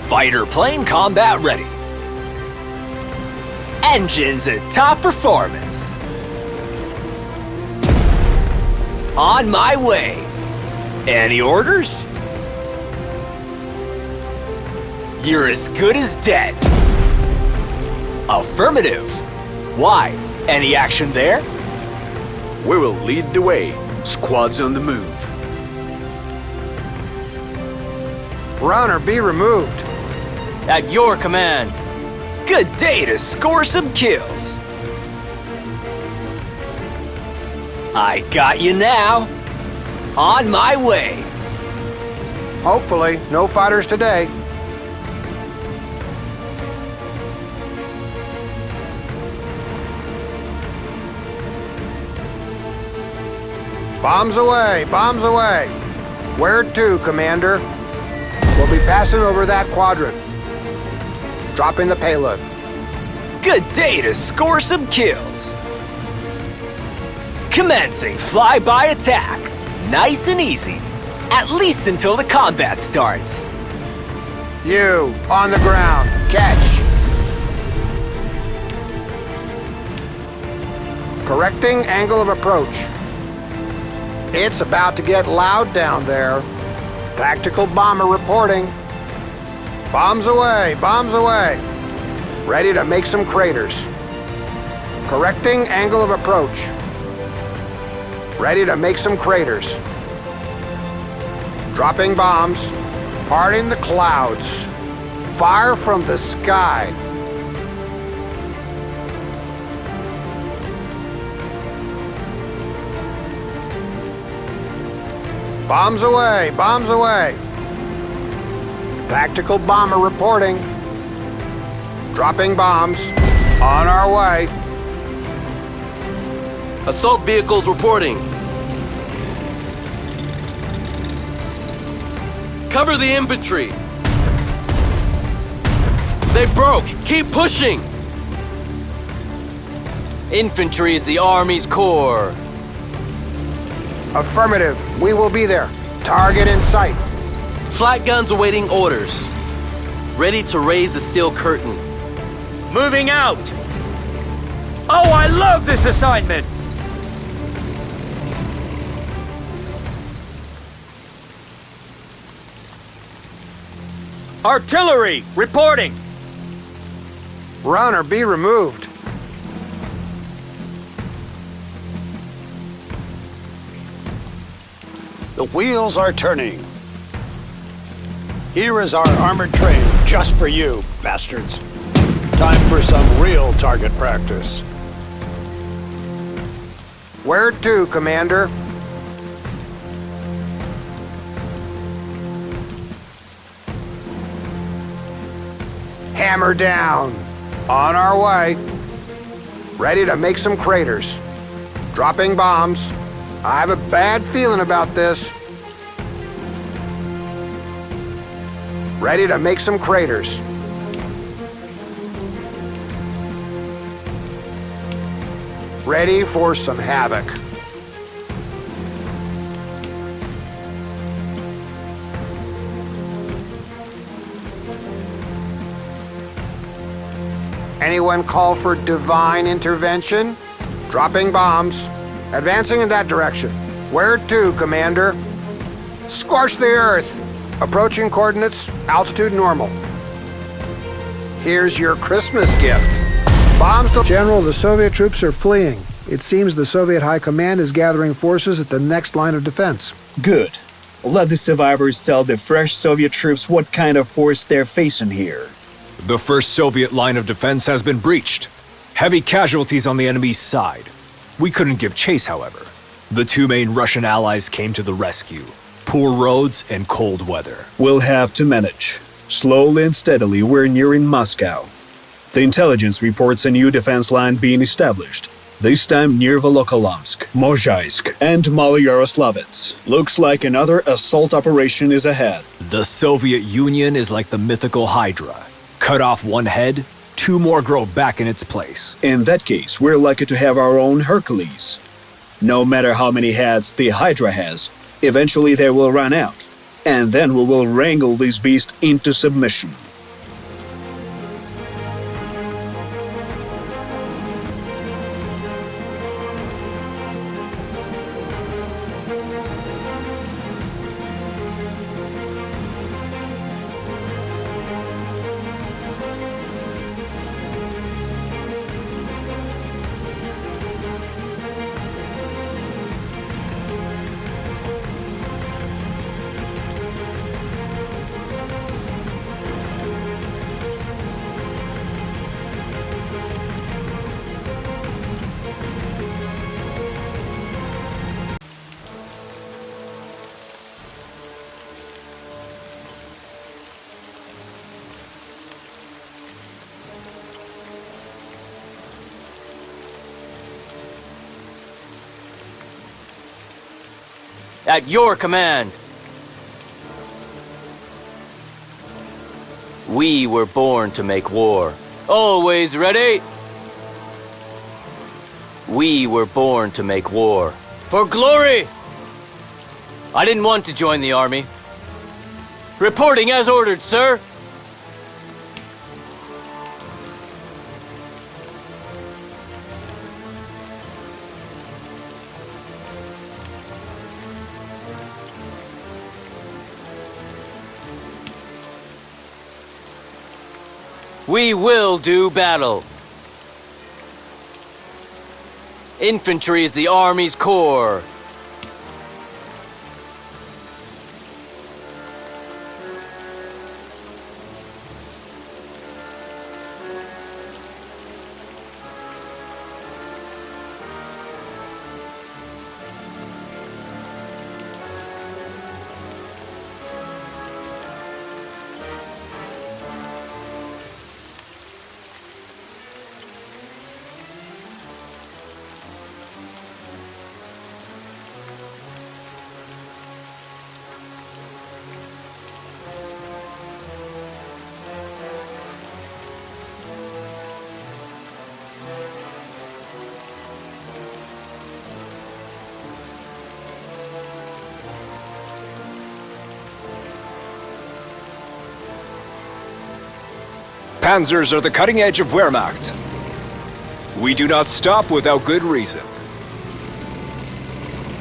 Fighter plane combat ready. Engines at top performance. On my way. Any orders? You're as good as dead. Affirmative. Why? Any action there? We will lead the way. Squads on the move. Runner, be removed. At your command. Good day to score some kills. I got you now. On my way. Hopefully, no fighters today. Bombs away, bombs away. Where to, Commander? We'll be passing over that quadrant. Dropping the payload. Good day to score some kills. Commencing flyby attack. Nice and easy. At least until the combat starts. You, on the ground. Catch. Correcting angle of approach. It's about to get loud down there. Tactical bomber reporting. Bombs away, bombs away. Ready to make some craters. Correcting angle of approach. Ready to make some craters. Dropping bombs. Parting the clouds. Fire from the sky. Bombs away, bombs away. Tactical bomber reporting. Dropping bombs. On our way. Assault vehicles reporting. Cover the infantry. They broke. Keep pushing. Infantry is the Army's core. Affirmative. We will be there. Target in sight. Flat guns awaiting orders. Ready to raise the steel curtain. Moving out! Oh, I love this assignment! Artillery, reporting! Run or be removed. The wheels are turning. Here is our armored train just for you, bastards. Time for some real target practice. Where to, Commander? Hammer down. On our way. Ready to make some craters. Dropping bombs. I have a bad feeling about this. Ready to make some craters. Ready for some havoc. Anyone call for divine intervention? Dropping bombs. Advancing in that direction. Where to, Commander? Scorch the earth. Approaching coordinates, altitude normal. Here's your Christmas gift. Bombs to... General, the Soviet troops are fleeing. It seems the Soviet High Command is gathering forces at the next line of defense. Good. Let the survivors tell the fresh Soviet troops what kind of force they're facing here. The first Soviet line of defense has been breached. Heavy casualties on the enemy's side. We couldn't give chase, however. The two main Russian allies came to the rescue. Poor roads and cold weather. We'll have to manage. Slowly and steadily, we're nearing Moscow. The intelligence reports a new defense line being established, this time near Volokholamsk, Mozhaisk, and Maloyaroslavets. Looks like another assault operation is ahead. The Soviet Union is like the mythical Hydra. Cut off one head, two more grow back in its place. In that case, we're lucky to have our own Hercules. No matter how many heads the Hydra has, eventually they will run out, and then we will wrangle this beast into submission. At your command. We were born to make war. Always ready. We were born to make war. For glory! I didn't want to join the army. Reporting as ordered, sir. We will do battle. Infantry is the Army's core. Panzers are the cutting edge of Wehrmacht. We do not stop without good reason.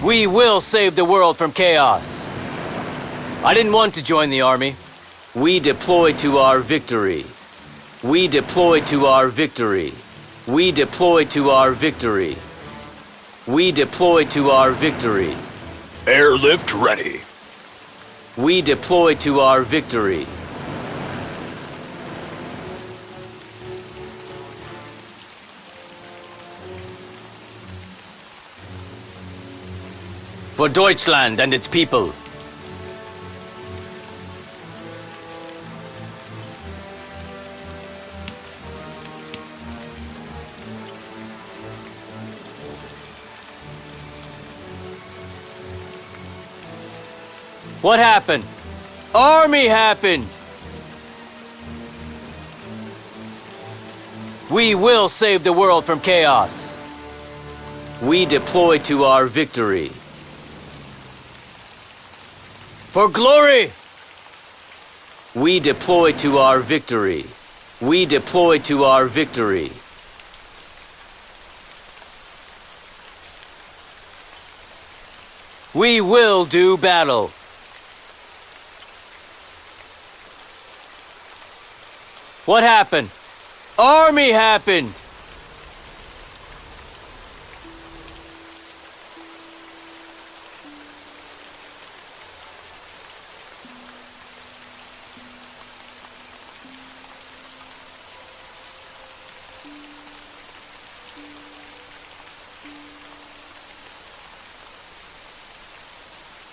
We will save the world from chaos. I didn't want to join the army. We deploy to our victory. We deploy to our victory. We deploy to our victory. We deploy to our victory. Airlift ready. We deploy to our victory. For Deutschland and its people. What happened? Army happened! We will save the world from chaos. We deploy to our victory. For glory! We deploy to our victory. We deploy to our victory. We will do battle. What happened? Army happened!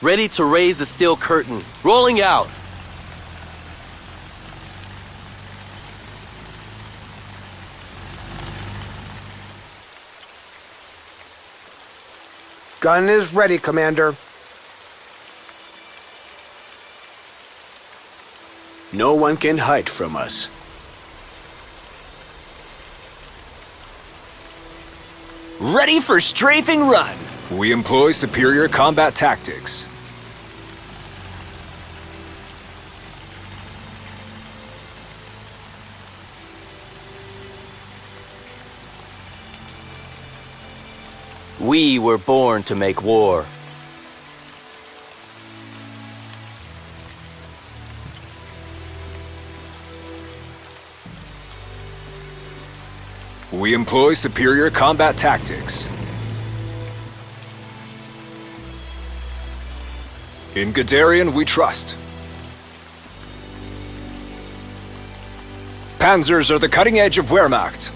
Ready to raise the steel curtain. Rolling out. Gun is ready, Commander. No one can hide from us. Ready for strafing run. We employ superior combat tactics. We were born to make war. We employ superior combat tactics. In Guderian, we trust. Panzers are the cutting edge of Wehrmacht.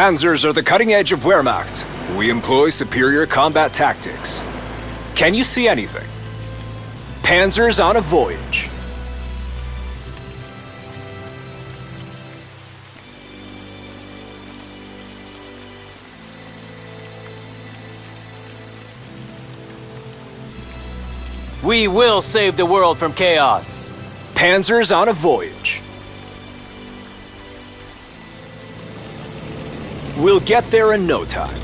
Panzers are the cutting edge of Wehrmacht. We employ superior combat tactics. Can you see anything? Panzers on a voyage. We will save the world from chaos. Panzers on a voyage. We'll get there in no time.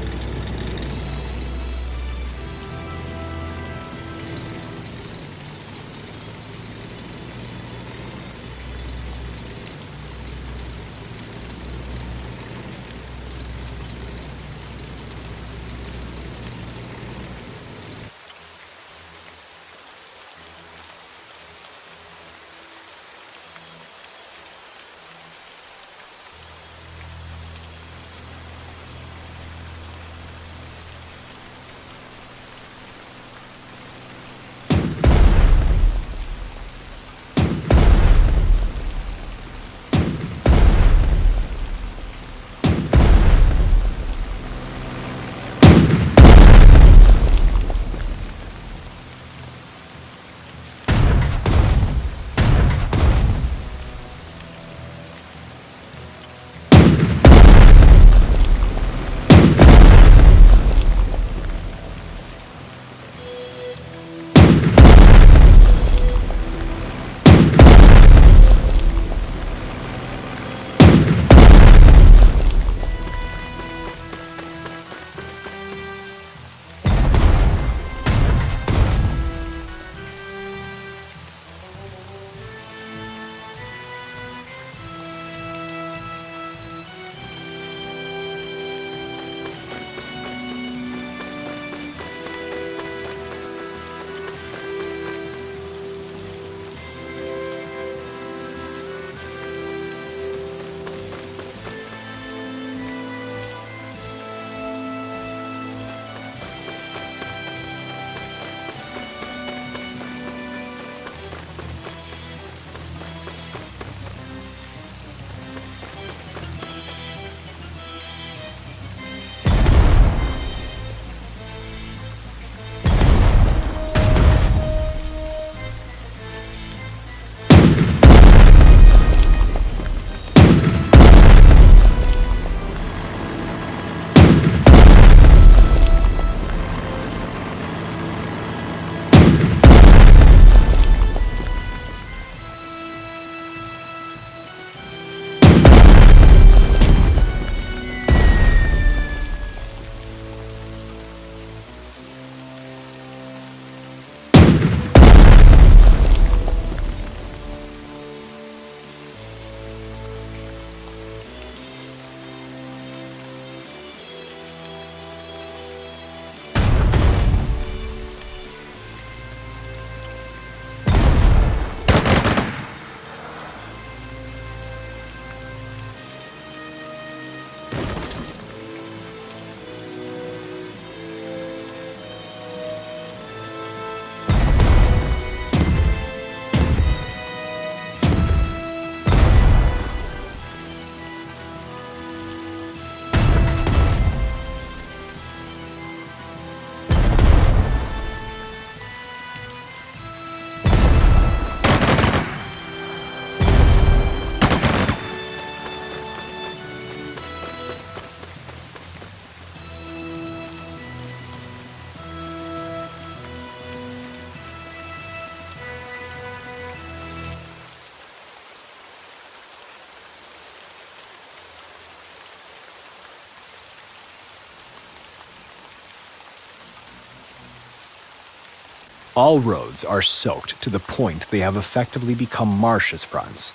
All roads are soaked to the point they have effectively become marshes fronts.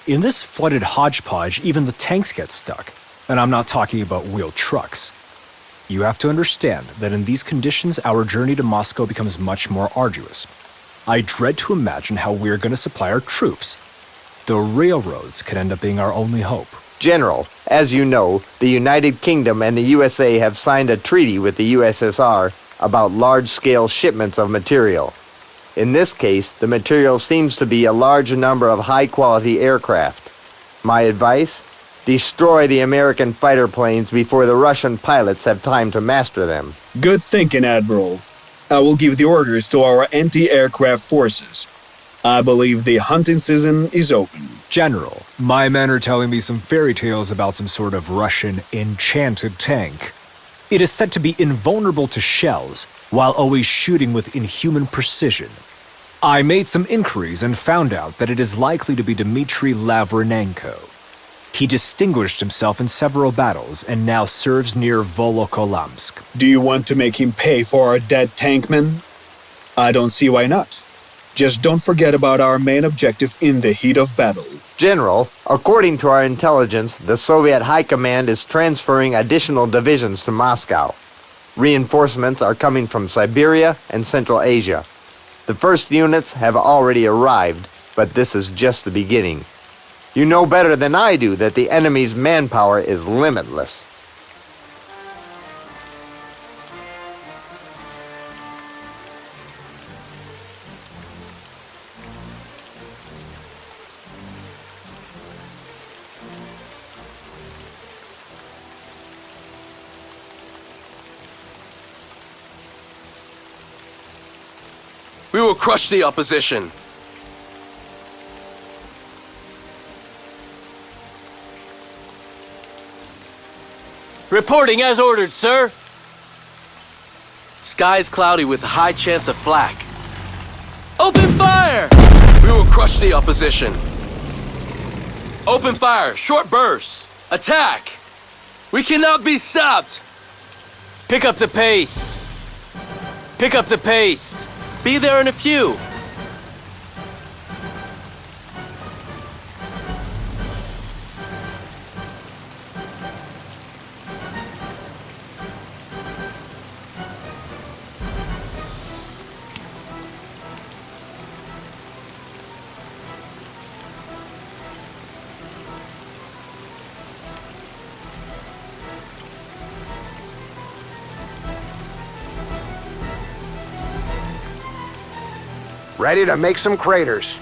In this flooded hodgepodge, even the tanks get stuck, and I'm not talking about wheeled trucks. You have to understand that in these conditions, our journey to Moscow becomes much more arduous. I dread to imagine how we're going to supply our troops. The railroads could end up being our only hope. General, as you know, the United Kingdom and the USA have signed a treaty with the USSR about large-scale shipments of material. In this case, the material seems to be a large number of high-quality aircraft. My advice? Destroy the American fighter planes before the Russian pilots have time to master them. Good thinking, Admiral. I will give the orders to our anti-aircraft forces. I believe the hunting season is open. General, my men are telling me some fairy tales about some sort of Russian enchanted tank. It is said to be invulnerable to shells, while always shooting with inhuman precision. I made some inquiries and found out that it is likely to be Dmitry Lavrinenko. He distinguished himself in several battles and now serves near Volokolamsk. Do you want to make him pay for our dead tankmen? I don't see why not. Just don't forget about our main objective in the heat of battle. General, according to our intelligence, the Soviet High Command is transferring additional divisions to Moscow. Reinforcements are coming from Siberia and Central Asia. The first units have already arrived, but this is just the beginning. You know better than I do that the enemy's manpower is limitless. We will crush the opposition. Reporting as ordered, sir. Skies cloudy with a high chance of flak. Open fire! We will crush the opposition. Open fire, short bursts. Attack! We cannot be stopped! Pick up the pace. Pick up the pace. Be there in a few. Ready to make some craters.